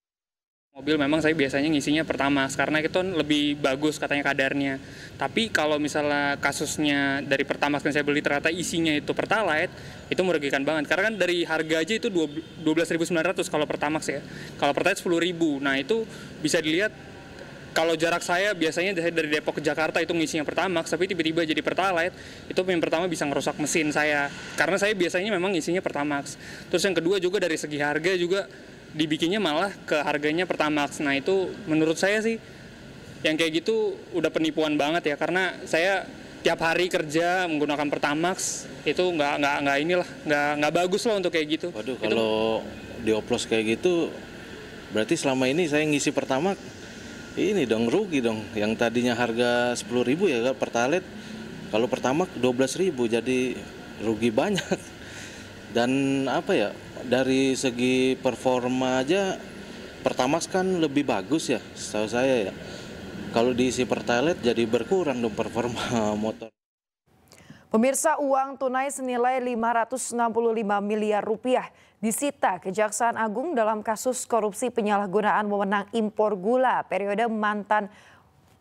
Mobil memang saya biasanya ngisinya Pertamax karena itu lebih bagus katanya kadarnya. Tapi kalau misalnya kasusnya dari Pertamax yang saya beli ternyata isinya itu Pertalite, itu merugikan banget. Karena kan dari harga aja itu 12.900 kalau Pertamax ya. Kalau Pertalite 10.000. Nah itu bisa dilihat kalau jarak saya biasanya dari Depok ke Jakarta itu ngisinya Pertamax, tapi tiba-tiba jadi Pertalite, itu yang pertama bisa ngerusak mesin saya. Karena saya biasanya memang ngisinya Pertamax. Terus yang kedua juga dari segi harga juga dibikinnya malah ke harganya Pertamax. Nah itu menurut saya sih yang kayak gitu udah penipuan banget ya, karena saya tiap hari kerja menggunakan Pertamax itu nggak bagus lah untuk kayak gitu. Waduh, kalau dioplos kayak gitu berarti selama ini saya ngisi Pertamax ini dong rugi dong. Yang tadinya harga 10.000 ya Pertalite, kalau Pertamax 12.000 jadi rugi banyak. Dan apa ya, dari segi performa aja Pertamax kan lebih bagus ya setahu saya ya. Kalau diisi Pertalite jadi berkurang dong performa motor. Pemirsa, uang tunai senilai 565 miliar rupiah disita Kejaksaan Agung dalam kasus korupsi penyalahgunaan wewenang impor gula periode mantan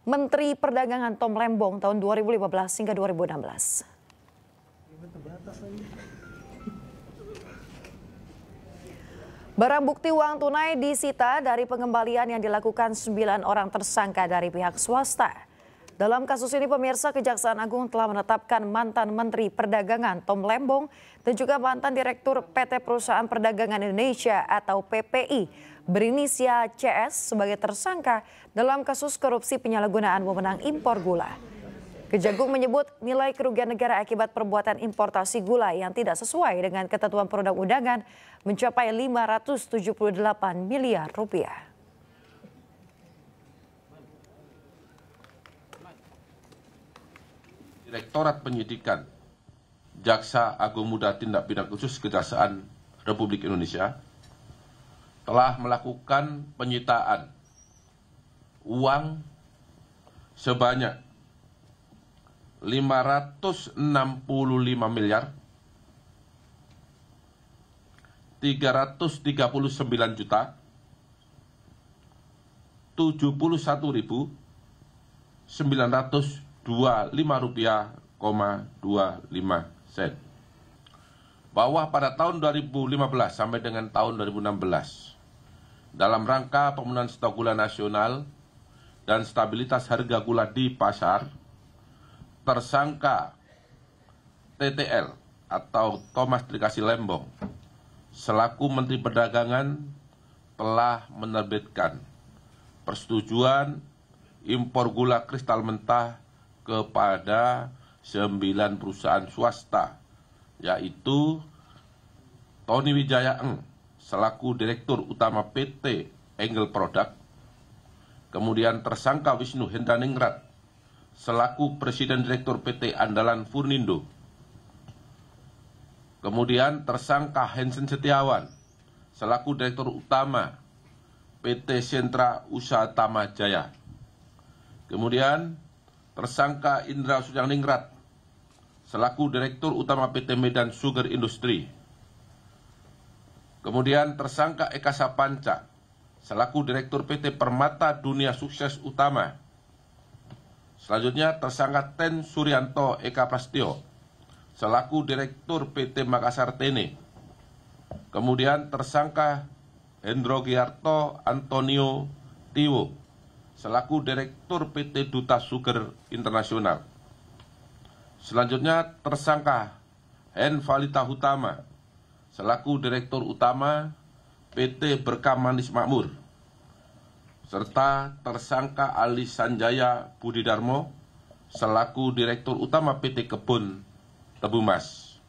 Menteri Perdagangan Tom Lembong tahun 2015 hingga 2016. Barang bukti uang tunai disita dari pengembalian yang dilakukan 9 orang tersangka dari pihak swasta. Dalam kasus ini, pemirsa, Kejaksaan Agung telah menetapkan mantan Menteri Perdagangan Tom Lembong dan juga mantan Direktur PT Perusahaan Perdagangan Indonesia atau PPI berinisial CS sebagai tersangka dalam kasus korupsi penyalahgunaan wewenang impor gula. Kejagung menyebut nilai kerugian negara akibat perbuatan importasi gula yang tidak sesuai dengan ketentuan perundang-undangan mencapai 578 miliar rupiah. Direktorat Penyidikan Jaksa Agung Muda Tindak Pidana Khusus Kejaksaan Republik Indonesia telah melakukan penyitaan uang sebanyak 565 miliar 339 juta 71.925 rupiah,25 sen. Bahwa pada tahun 2015 sampai dengan tahun 2016 dalam rangka pemenuhan stok gula nasional dan stabilitas harga gula di pasar, tersangka TTL atau Thomas Trikasih Lembong selaku Menteri Perdagangan telah menerbitkan persetujuan impor gula kristal mentah kepada 9 perusahaan swasta, yaitu Tony Wijaya Eng selaku Direktur Utama PT Engel Product, kemudian tersangka Wisnu Hendraningrat selaku Presiden Direktur PT Andalan Furnindo, kemudian tersangka Hensen Setiawan selaku Direktur Utama PT Sentra Usaha Tama Jaya, kemudian tersangka Indra Sujaningrat selaku Direktur Utama PT Medan Sugar Industry, kemudian tersangka Eka Sapanca selaku Direktur PT Permata Dunia Sukses Utama, selanjutnya tersangka Ten Suryanto Eka Prastyo selaku Direktur PT Makassar Tene, kemudian tersangka Hendro Giarto Antonio Tiwo selaku Direktur PT Duta Sugar Internasional. Selanjutnya tersangka Hen Valita Hutama selaku Direktur Utama PT Berkah Manis Makmur, serta tersangka Ali Sanjaya Budidarmo selaku Direktur Utama PT Kebun Tebu Mas.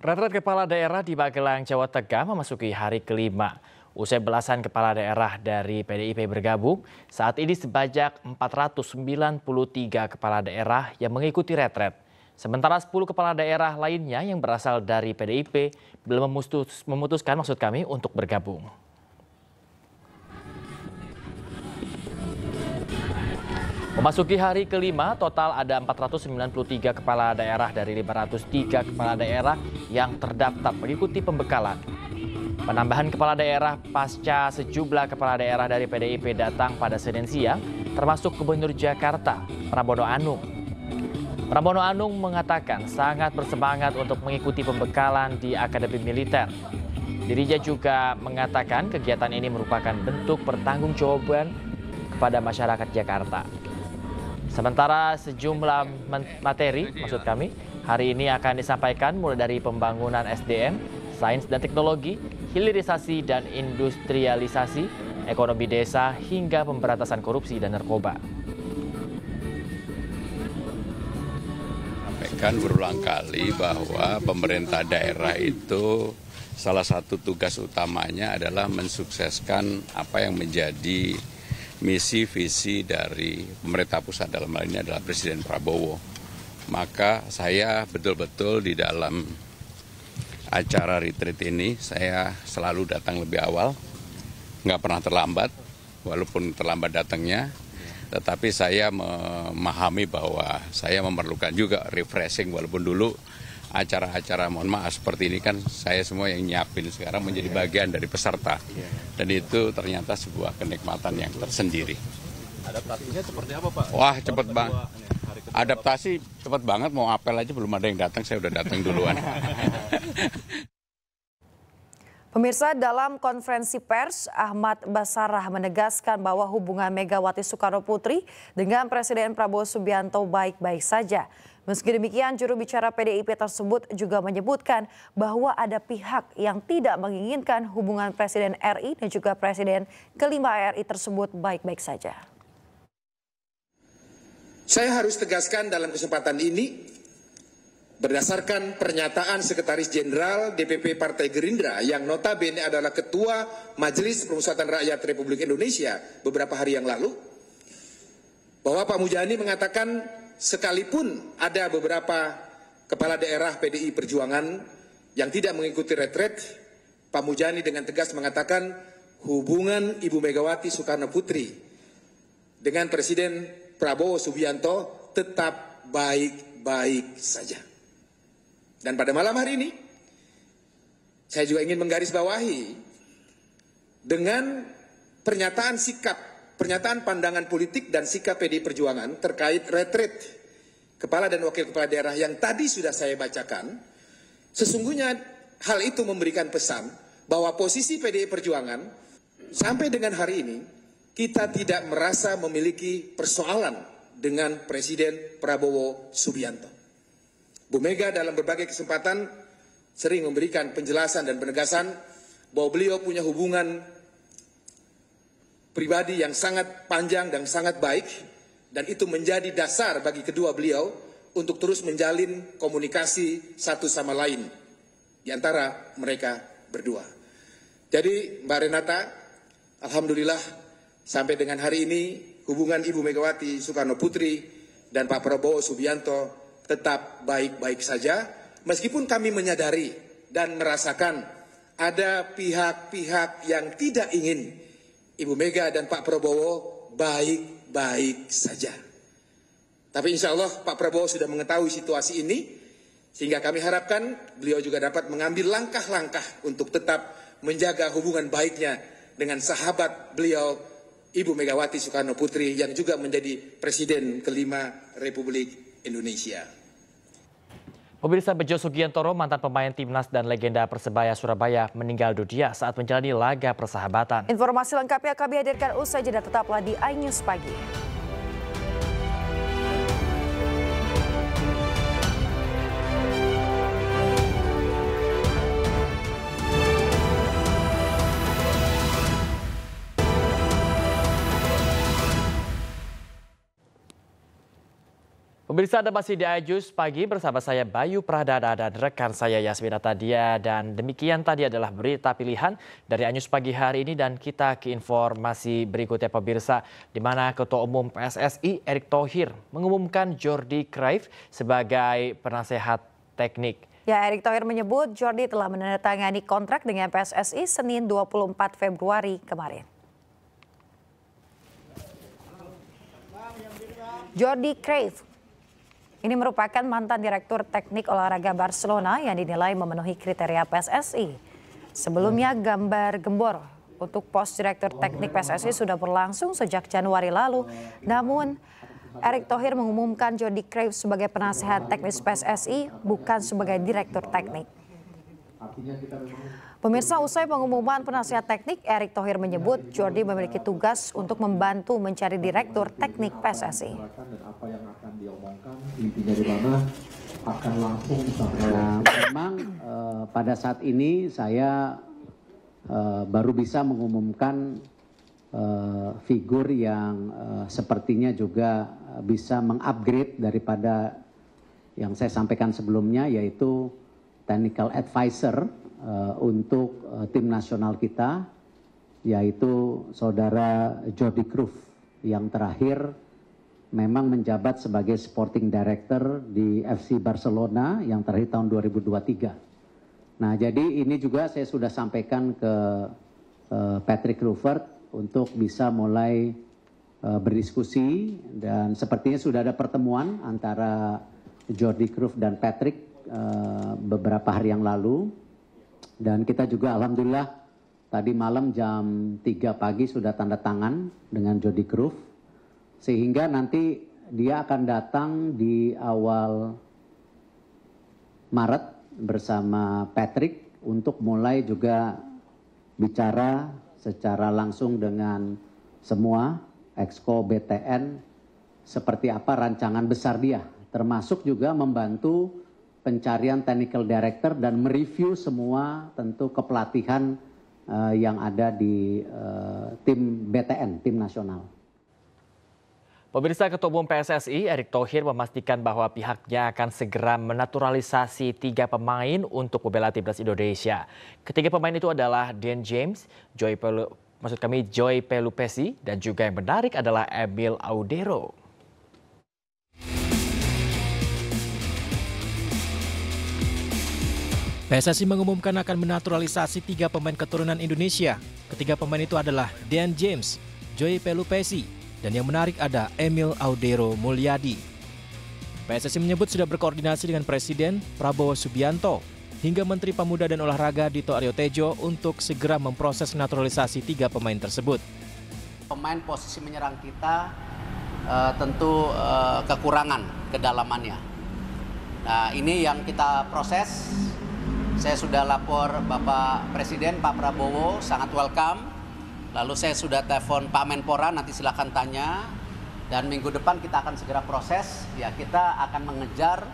Retret kepala daerah di Magelang, Jawa Tengah memasuki hari kelima. Usai belasan kepala daerah dari PDIP bergabung, saat ini sebanyak 493 kepala daerah yang mengikuti retret. Sementara 10 kepala daerah lainnya yang berasal dari PDIP belum memutuskan untuk bergabung. Memasuki hari kelima, total ada 493 kepala daerah dari 503 kepala daerah yang terdaftar mengikuti pembekalan. Penambahan kepala daerah pasca sejumlah kepala daerah dari PDIP datang pada Senin siang, termasuk Gubernur Jakarta, Pramono Anung. Pramono Anung mengatakan sangat bersemangat untuk mengikuti pembekalan di Akademi Militer. Dirinya juga mengatakan kegiatan ini merupakan bentuk pertanggungjawaban kepada masyarakat Jakarta. Sementara sejumlah materi, hari ini akan disampaikan mulai dari pembangunan SDM, sains dan teknologi, hilirisasi dan industrialisasi, ekonomi desa, hingga pemberantasan korupsi dan narkoba. Sampaikan berulang kali bahwa pemerintah daerah itu salah satu tugas utamanya adalah mensukseskan apa yang menjadi misi visi dari pemerintah pusat, dalam hal ini adalah Presiden Prabowo. Maka saya betul-betul di dalam acara retreat ini saya selalu datang lebih awal, nggak pernah terlambat, walaupun terlambat datangnya, tetapi saya memahami bahwa saya memerlukan juga refreshing, walaupun dulu acara-acara mohon maaf seperti ini kan saya semua yang nyiapin, sekarang menjadi bagian dari peserta, dan itu ternyata sebuah kenikmatan yang tersendiri. Adaptasinya seperti apa, Pak? Wah, cepet banget. Adaptasi cepet banget, mau apel aja belum ada yang datang, saya udah datang duluan. Pemirsa, dalam konferensi pers, Ahmad Basarah menegaskan bahwa hubungan Megawati Soekarno Putri dengan Presiden Prabowo Subianto baik-baik saja. Meski demikian, juru bicara PDIP tersebut juga menyebutkan bahwa ada pihak yang tidak menginginkan hubungan Presiden RI dan juga Presiden kelima RI tersebut baik-baik saja. Saya harus tegaskan dalam kesempatan ini, berdasarkan pernyataan Sekretaris Jenderal DPP Partai Gerindra yang notabene adalah Ketua Majelis Permusyawaratan Rakyat Republik Indonesia beberapa hari yang lalu, bahwa Pak Mujani mengatakan sekalipun ada beberapa kepala daerah PDI Perjuangan yang tidak mengikuti retret, Pak Mujani dengan tegas mengatakan hubungan Ibu Megawati Soekarno Putri dengan Presiden Prabowo Subianto tetap baik-baik saja. Dan pada malam hari ini, saya juga ingin menggarisbawahi dengan pernyataan sikap, pernyataan pandangan politik dan sikap PDI Perjuangan terkait retret kepala dan wakil kepala daerah yang tadi sudah saya bacakan. Sesungguhnya hal itu memberikan pesan bahwa posisi PDI Perjuangan sampai dengan hari ini kita tidak merasa memiliki persoalan dengan Presiden Prabowo Subianto. Bu Mega dalam berbagai kesempatan sering memberikan penjelasan dan penegasan bahwa beliau punya hubungan pribadi yang sangat panjang dan sangat baik, dan itu menjadi dasar bagi kedua beliau untuk terus menjalin komunikasi satu sama lain di antara mereka berdua. Jadi Mbak Renata, alhamdulillah sampai dengan hari ini hubungan Ibu Megawati Soekarno Putri dan Pak Prabowo Subianto tetap baik-baik saja, meskipun kami menyadari dan merasakan ada pihak-pihak yang tidak ingin Ibu Mega dan Pak Prabowo baik-baik saja. Tapi insya Allah Pak Prabowo sudah mengetahui situasi ini, sehingga kami harapkan beliau juga dapat mengambil langkah-langkah untuk tetap menjaga hubungan baiknya dengan sahabat beliau, Ibu Megawati Soekarno Putri, yang juga menjadi Presiden kelima Republik Indonesia. Pemirsa, Bejo Sugiantoro, mantan pemain timnas dan legenda Persebaya Surabaya, meninggal dunia saat menjalani laga persahabatan. Informasi lengkapnya kami hadirkan usai jeda, tetaplah di iNews Pagi. Pemirsa, Anda masih di iNews Pagi bersama saya Bayu Pradana dan rekan saya Yasmina Tadia. Dan demikian tadi adalah berita pilihan dari iNews Pagi hari ini, dan kita ke informasi berikutnya pemirsa, di mana Ketua Umum PSSI Erick Thohir mengumumkan Jordi Cruyff sebagai penasehat teknik. Ya, Erick Thohir menyebut Jordi telah menandatangani kontrak dengan PSSI Senin 24 Februari kemarin. Jordi Cruyff ini merupakan mantan Direktur Teknik Olahraga Barcelona yang dinilai memenuhi kriteria PSSI. Sebelumnya gambar gembor untuk pos Direktur Teknik PSSI sudah berlangsung sejak Januari lalu. Namun Erick Thohir mengumumkan Jordi Cruyff sebagai penasehat teknis PSSI, bukan sebagai Direktur Teknik. Pemirsa, usai pengumuman penasehat teknik, Erick Thohir menyebut Jordi memiliki tugas untuk membantu mencari Direktur Teknik PSSI. Memang pada saat ini saya baru bisa mengumumkan figur yang sepertinya juga bisa mengupgrade daripada yang saya sampaikan sebelumnya, yaitu technical advisor untuk tim nasional kita, yaitu saudara Jordi Cruyff yang terakhir memang menjabat sebagai sporting director di FC Barcelona yang terakhir tahun 2023. Nah, jadi ini juga saya sudah sampaikan ke Patrick Kluivert untuk bisa mulai berdiskusi, dan sepertinya sudah ada pertemuan antara Jordi Cruyff dan Patrick beberapa hari yang lalu. Dan kita juga alhamdulillah tadi malam jam 3 pagi sudah tanda tangan dengan Jordi Cruyff, sehingga nanti dia akan datang di awal Maret bersama Patrick untuk mulai juga bicara secara langsung dengan semua Exco BTN seperti apa rancangan besar dia, termasuk juga membantu pencarian technical director dan mereview semua tentu kepelatihan yang ada di tim BTN, tim nasional. Pemirsa, Ketua Umum PSSI Erick Thohir memastikan bahwa pihaknya akan segera menaturalisasi 3 pemain untuk membela timnas Indonesia. Ketiga pemain itu adalah Dan James, Joy Pelupesi, dan juga yang menarik adalah Emil Audero. PSSI mengumumkan akan menaturalisasi 3 pemain keturunan Indonesia. Ketiga pemain itu adalah Dan James, Joy Pelupesi, dan yang menarik ada Emil Audero Mulyadi. PSSI menyebut sudah berkoordinasi dengan Presiden Prabowo Subianto hingga Menteri Pemuda dan Olahraga Dito Aryo Tejo untuk segera memproses naturalisasi 3 pemain tersebut. Pemain posisi menyerang kita tentu kekurangan kedalamannya. Nah, ini yang kita proses. Saya sudah lapor Bapak Presiden, Pak Prabowo, sangat welcome. Lalu saya sudah telepon Pak Menpora, nanti silakan tanya. Dan minggu depan kita akan segera proses. Ya, kita akan mengejar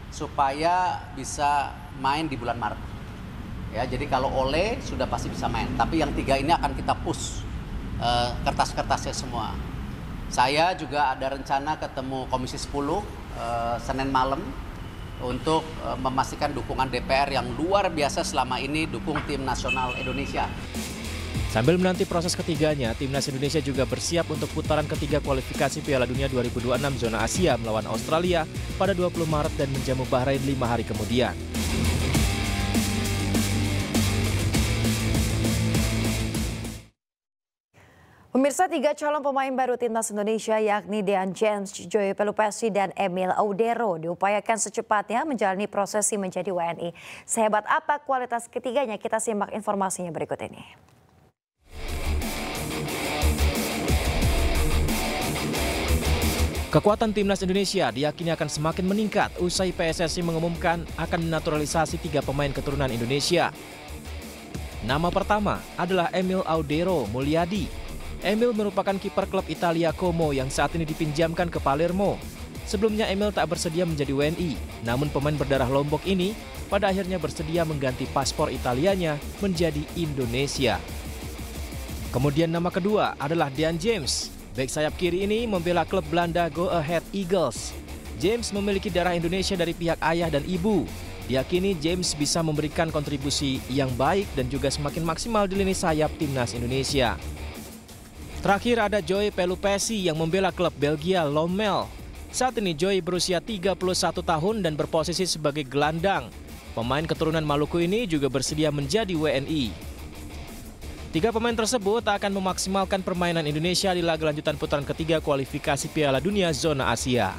supaya bisa main di bulan Maret. Ya, jadi kalau Ole sudah pasti bisa main. Tapi yang 3 ini akan kita push kertas-kertasnya semua. Saya juga ada rencana ketemu Komisi 10 Senin malam untuk memastikan dukungan DPR yang luar biasa selama ini dukung tim nasional Indonesia. Sambil menanti proses ketiganya, timnas Indonesia juga bersiap untuk putaran ketiga kualifikasi Piala Dunia 2026 zona Asia melawan Australia pada 20 Maret dan menjamu Bahrain 5 hari kemudian. Pemirsa, 3 calon pemain baru timnas Indonesia yakni Dan James, Joy Pelupesi, dan Emil Audero diupayakan secepatnya menjalani prosesi menjadi WNI. Sehebat apa kualitas ketiganya? Kita simak informasinya berikut ini. Kekuatan timnas Indonesia diyakini akan semakin meningkat usai PSSI mengumumkan akan menaturalisasi 3 pemain keturunan Indonesia. Nama pertama adalah Emil Audero Mulyadi. Emil merupakan kiper klub Italia Como yang saat ini dipinjamkan ke Palermo. Sebelumnya Emil tak bersedia menjadi WNI, namun pemain berdarah Lombok ini pada akhirnya bersedia mengganti paspor Italianya menjadi Indonesia. Kemudian nama kedua adalah Dan James. Bek sayap kiri ini membela klub Belanda Go Ahead Eagles. James memiliki darah Indonesia dari pihak ayah dan ibu. Diyakini James bisa memberikan kontribusi yang baik dan juga semakin maksimal di lini sayap timnas Indonesia. Terakhir ada Joy Pelupesi yang membela klub Belgia Lommel. Saat ini Joy berusia 31 tahun dan berposisi sebagai gelandang. Pemain keturunan Maluku ini juga bersedia menjadi WNI. 3 pemain tersebut akan memaksimalkan permainan Indonesia di laga lanjutan putaran ketiga kualifikasi Piala Dunia zona Asia.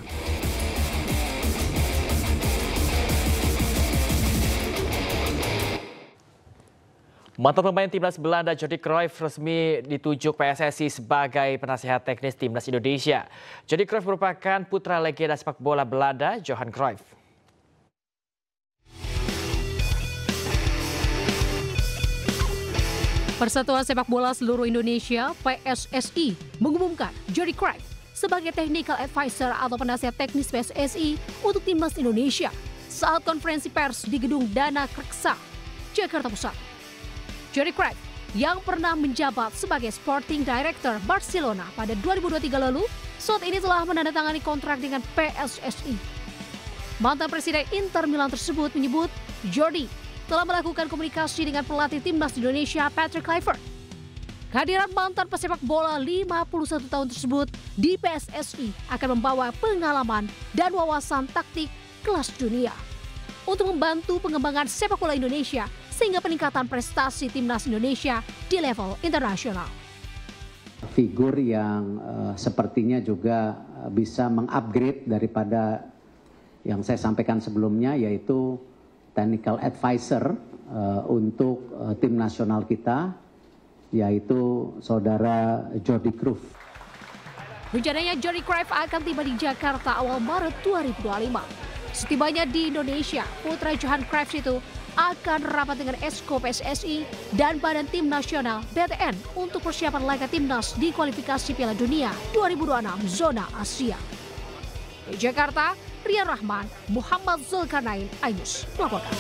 Mantan pemain timnas Belanda Jordi Cruyff resmi ditunjuk PSSI sebagai penasihat teknis timnas Indonesia. Jordi Cruyff merupakan putra legenda sepak bola Belanda Johan Cruyff. Persatuan Sepak Bola Seluruh Indonesia (PSSI) mengumumkan Jordi Cruyff sebagai Technical Advisor atau penasihat teknis PSSI untuk timnas Indonesia saat konferensi pers di Gedung Dana Reksa, Jakarta Pusat. Jordi Cruyff yang pernah menjabat sebagai Sporting Director Barcelona pada 2023 lalu, saat ini telah menandatangani kontrak dengan PSSI. Mantan Presiden Inter Milan tersebut menyebut Jordi telah melakukan komunikasi dengan pelatih timnas Indonesia Patrick Kluivert. Kehadiran mantan pesepak bola 51 tahun tersebut di PSSI akan membawa pengalaman dan wawasan taktik kelas dunia untuk membantu pengembangan sepak bola Indonesia sehingga peningkatan prestasi timnas Indonesia di level internasional. Figur yang sepertinya juga bisa mengupgrade daripada yang saya sampaikan sebelumnya, yaitu technical advisor untuk tim nasional kita, yaitu saudara Jordi Cruyff. Rencananya Jordi Cruyff akan tiba di Jakarta awal Maret 2025. Setibanya di Indonesia, putra Johan Cruyff itu akan rapat dengan Esko PSSI dan Badan Tim Nasional BTN untuk persiapan laga timnas di kualifikasi Piala Dunia 2026 zona Asia. Di Jakarta, Rian Rahman, Muhammad Zulkarnain, iNews melaporkan.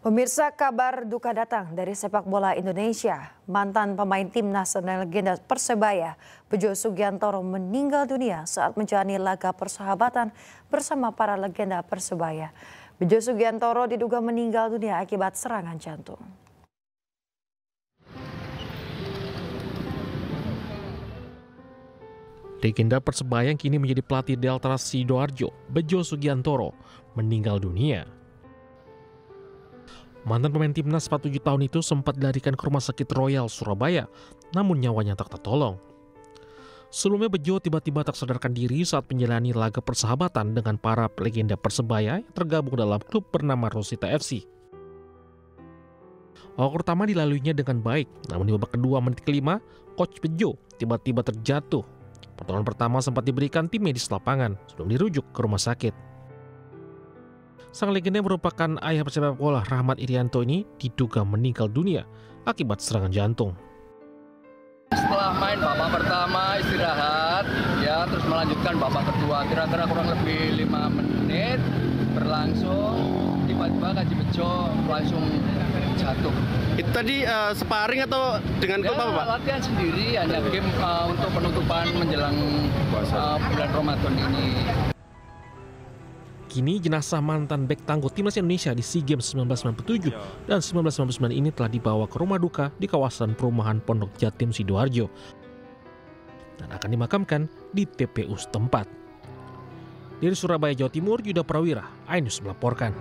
Pemirsa, kabar duka datang dari sepak bola Indonesia. Mantan pemain timnas dan legenda Persebaya, Bejo Sugiantoro meninggal dunia saat menjalani laga persahabatan bersama para legenda Persebaya. Bejo Sugiantoro diduga meninggal dunia akibat serangan jantung. Legenda Persebaya yang kini menjadi pelatih Delta Sidoarjo, Bejo Sugiantoro, meninggal dunia. Mantan pemain timnas 47 tahun itu sempat dilarikan ke Rumah Sakit Royal Surabaya, namun nyawanya tak tertolong. Sebelumnya Bejo tiba-tiba tak sadarkan diri saat menjalani laga persahabatan dengan para legenda Persebaya yang tergabung dalam klub bernama Rosita FC. Babak pertama dilaluinya dengan baik, namun di babak kedua menit kelima, Coach Bejo tiba-tiba terjatuh. Pertolongan pertama sempat diberikan tim medis lapangan sebelum dirujuk ke rumah sakit. Sang legenda yang merupakan ayah pesepak bola Rahmat Irianto ini diduga meninggal dunia akibat serangan jantung. Setelah main babak pertama istirahat, ya terus melanjutkan babak kedua, kira-kira kurang lebih 5 menit berlangsung, tiba-tiba Kaji Bejo langsung jatuh. Itu tadi sparring atau dengan klub apa, Pak? Latihan sendiri, hanya game untuk penutupan menjelang bulan Ramadan ini. Kini jenazah mantan bek tangguh timnas Indonesia di SEA Games 1997 dan 1999 ini telah dibawa ke rumah duka di kawasan perumahan Pondok Jatim Sidoarjo dan akan dimakamkan di TPU setempat. Dari Surabaya, Jawa Timur, Yuda Prawira, iNews melaporkan.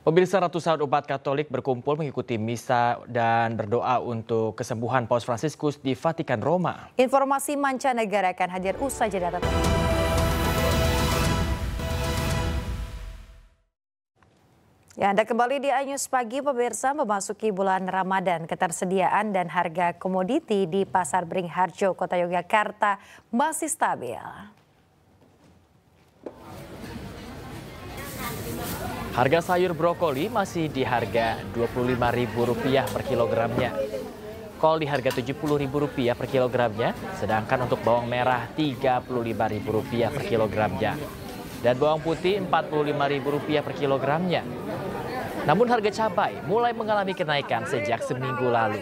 Pemirsa, ratusan umat Katolik berkumpul mengikuti misa dan berdoa untuk kesembuhan Paus Fransiskus di Vatikan, Roma. Informasi mancanegara akan hadir usai jeda. Ya, Anda kembali di iNews Pagi, pemirsa. Memasuki bulan Ramadan, ketersediaan dan harga komoditi di Pasar Beringharjo, Kota Yogyakarta masih stabil. Harga sayur brokoli masih di harga Rp25.000 per kilogramnya. Kol di harga Rp70.000 per kilogramnya, sedangkan untuk bawang merah Rp35.000 per kilogramnya. Dan bawang putih Rp45.000 per kilogramnya. Namun harga cabai mulai mengalami kenaikan sejak seminggu lalu.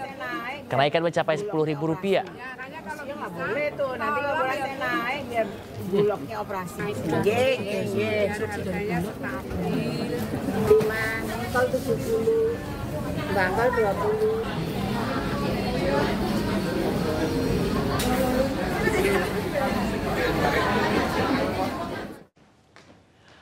Kenaikan mencapai Rp10.000. Nggak boleh tuh, nanti kalau boleh naik biar bulognya operasi. Bangkal 70, bangkal 20.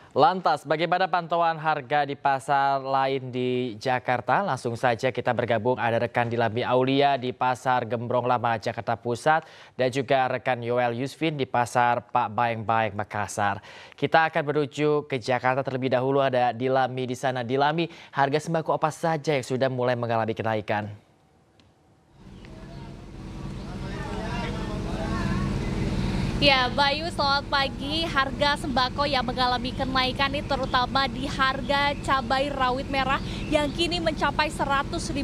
Lantas, bagaimana pantauan harga di pasar lain di Jakarta? Langsung saja kita bergabung, ada rekan Dilami Aulia di Pasar Gembrong Lama, Jakarta Pusat, dan juga rekan Yoel Yusfin di Pasar Pak Baeng-Baeng, Makassar. Kita akan menuju ke Jakarta terlebih dahulu, ada Dilami di sana. Dilami, harga sembako apa saja yang sudah mulai mengalami kenaikan? Ya, Bayu, selamat pagi. Harga sembako yang mengalami kenaikan ini terutama di harga cabai rawit merah yang kini mencapai Rp100.000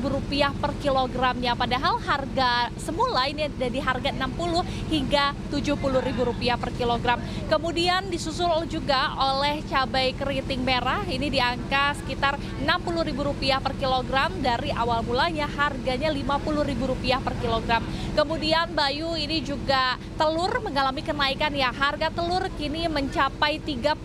per kilogramnya. Padahal harga semula ini ada di harga Rp60 hingga Rp70.000 per kilogram. Kemudian disusul juga oleh cabai keriting merah, ini di angka sekitar Rp60.000 per kilogram. Dari awal mulanya harganya Rp50.000 per kilogram. Kemudian Bayu, ini juga telur mengalami kenaikan ya, harga telur kini mencapai 32.000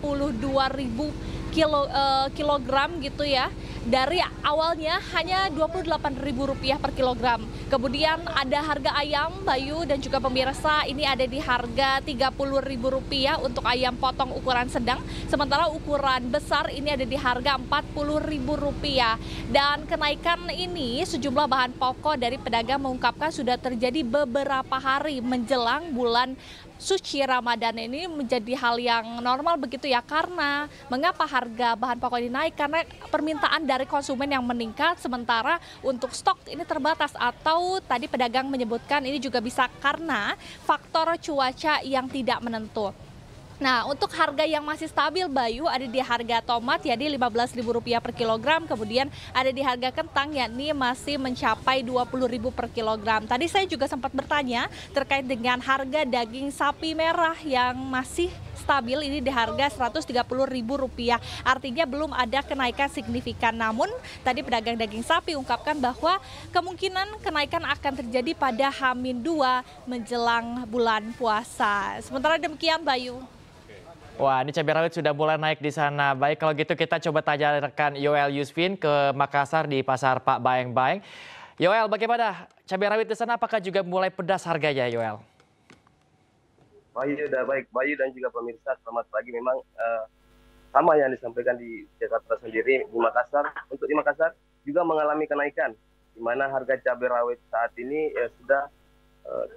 kilogram gitu ya. Dari awalnya hanya Rp28.000 per kilogram. Kemudian ada harga ayam, Bayu dan juga pemirsa, ini ada di harga Rp30.000 untuk ayam potong ukuran sedang. Sementara ukuran besar ini ada di harga Rp40.000. Dan kenaikan ini sejumlah bahan pokok dari pedagang mengungkapkan sudah terjadi beberapa hari menjelang bulan suci Ramadan. Ini menjadi hal yang normal begitu ya, karena mengapa harga bahan pokok ini naik? Karena permintaan dari konsumen yang meningkat, sementara untuk stok ini terbatas, atau tadi pedagang menyebutkan ini juga bisa karena faktor cuaca yang tidak menentu. Nah, untuk harga yang masih stabil, Bayu, ada di harga tomat yakni Rp15.000 per kilogram, kemudian ada di harga kentang yakni masih mencapai Rp20.000 per kilogram. Tadi saya juga sempat bertanya terkait dengan harga daging sapi merah yang masih stabil ini di harga Rp130.000. Artinya belum ada kenaikan signifikan. Namun tadi pedagang daging sapi ungkapkan bahwa kemungkinan kenaikan akan terjadi pada H-2 menjelang bulan puasa. Sementara demikian, Bayu. Wah, ini cabai rawit sudah mulai naik di sana. Baik, kalau gitu kita coba tanya rekan Yoel Yusvin ke Makassar di Pasar Pak Baeng-Baeng. Yoel, bagaimana cabai rawit di sana? Apakah juga mulai pedas harganya, Yoel? Bayu, udah baik. Bayu dan juga pemirsa, selamat pagi. Memang sama yang disampaikan di Jakarta sendiri, di Makassar. Untuk di Makassar juga mengalami kenaikan, di mana harga cabai rawit saat ini sudah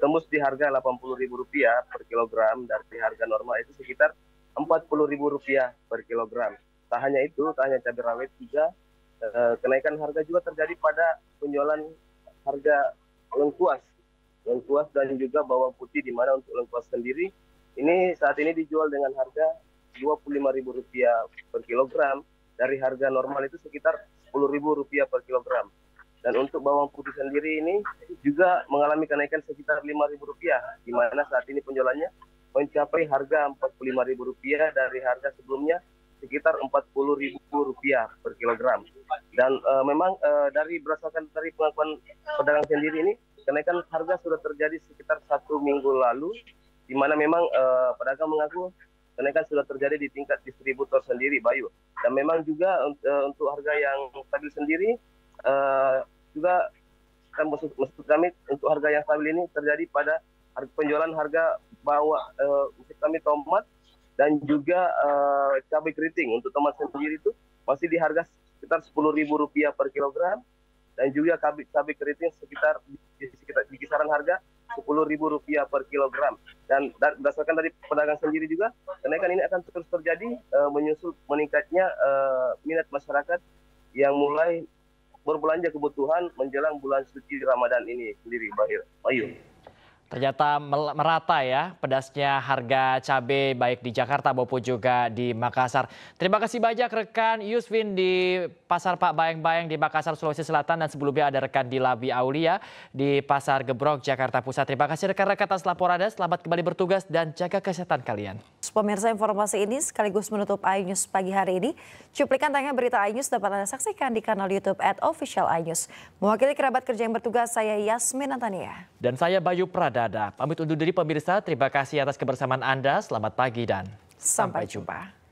tembus di harga Rp80.000 per kilogram. Dari harga normal itu sekitar Rp40.000 per kilogram. Tak hanya itu, tak hanya cabai rawit juga, kenaikan harga juga terjadi pada penjualan harga lengkuas dan juga bawang putih, di mana untuk lengkuas sendiri ini saat ini dijual dengan harga Rp25.000 per kilogram. Dari harga normal itu sekitar Rp10.000 per kilogram. Dan untuk bawang putih sendiri ini juga mengalami kenaikan sekitar Rp5.000, di mana saat ini penjualannya mencapai harga Rp45.000 dari harga sebelumnya sekitar Rp40.000 per kilogram. Dan memang berdasarkan dari pengakuan pedagang sendiri ini, kenaikan harga sudah terjadi sekitar 1 minggu lalu, di mana memang pedagang mengaku kenaikan sudah terjadi di tingkat distributor sendiri, Bayu. Dan memang juga untuk harga yang stabil sendiri, juga maksud kami untuk harga yang stabil ini terjadi pada penjualan harga maksud kami tomat dan juga cabai keriting. Untuk tomat sendiri itu masih di harga sekitar Rp10.000 per kilogram, dan juga cabai keriting sekitar di kisaran harga Rp10.000 per kilogram. Dan berdasarkan dari pedagang sendiri juga, kenaikan ini akan terus terjadi menyusul meningkatnya minat masyarakat yang mulai berbelanja kebutuhan menjelang bulan suci Ramadan ini sendiri, Bayu. Ternyata merata ya pedasnya harga cabai baik di Jakarta maupun juga di Makassar. Terima kasih banyak rekan Yusvin di Pasar Pak Baeng-Baeng di Makassar, Sulawesi Selatan, dan sebelumnya ada rekan Dilabi Aulia di Pasar Gebrok, Jakarta Pusat. Terima kasih rekan-rekan atas laporannya. Selamat kembali bertugas dan jaga kesehatan kalian. Pemirsa, informasi ini sekaligus menutup iNews pagi hari ini. Cuplikan tayang berita iNews dapat Anda saksikan di kanal YouTube @officialinews. Mewakili kerabat kerja yang bertugas, saya Yasmin Antania. Dan saya Bayu Pradada. Pamit undur diri pemirsa, terima kasih atas kebersamaan Anda. Selamat pagi dan sampai jumpa.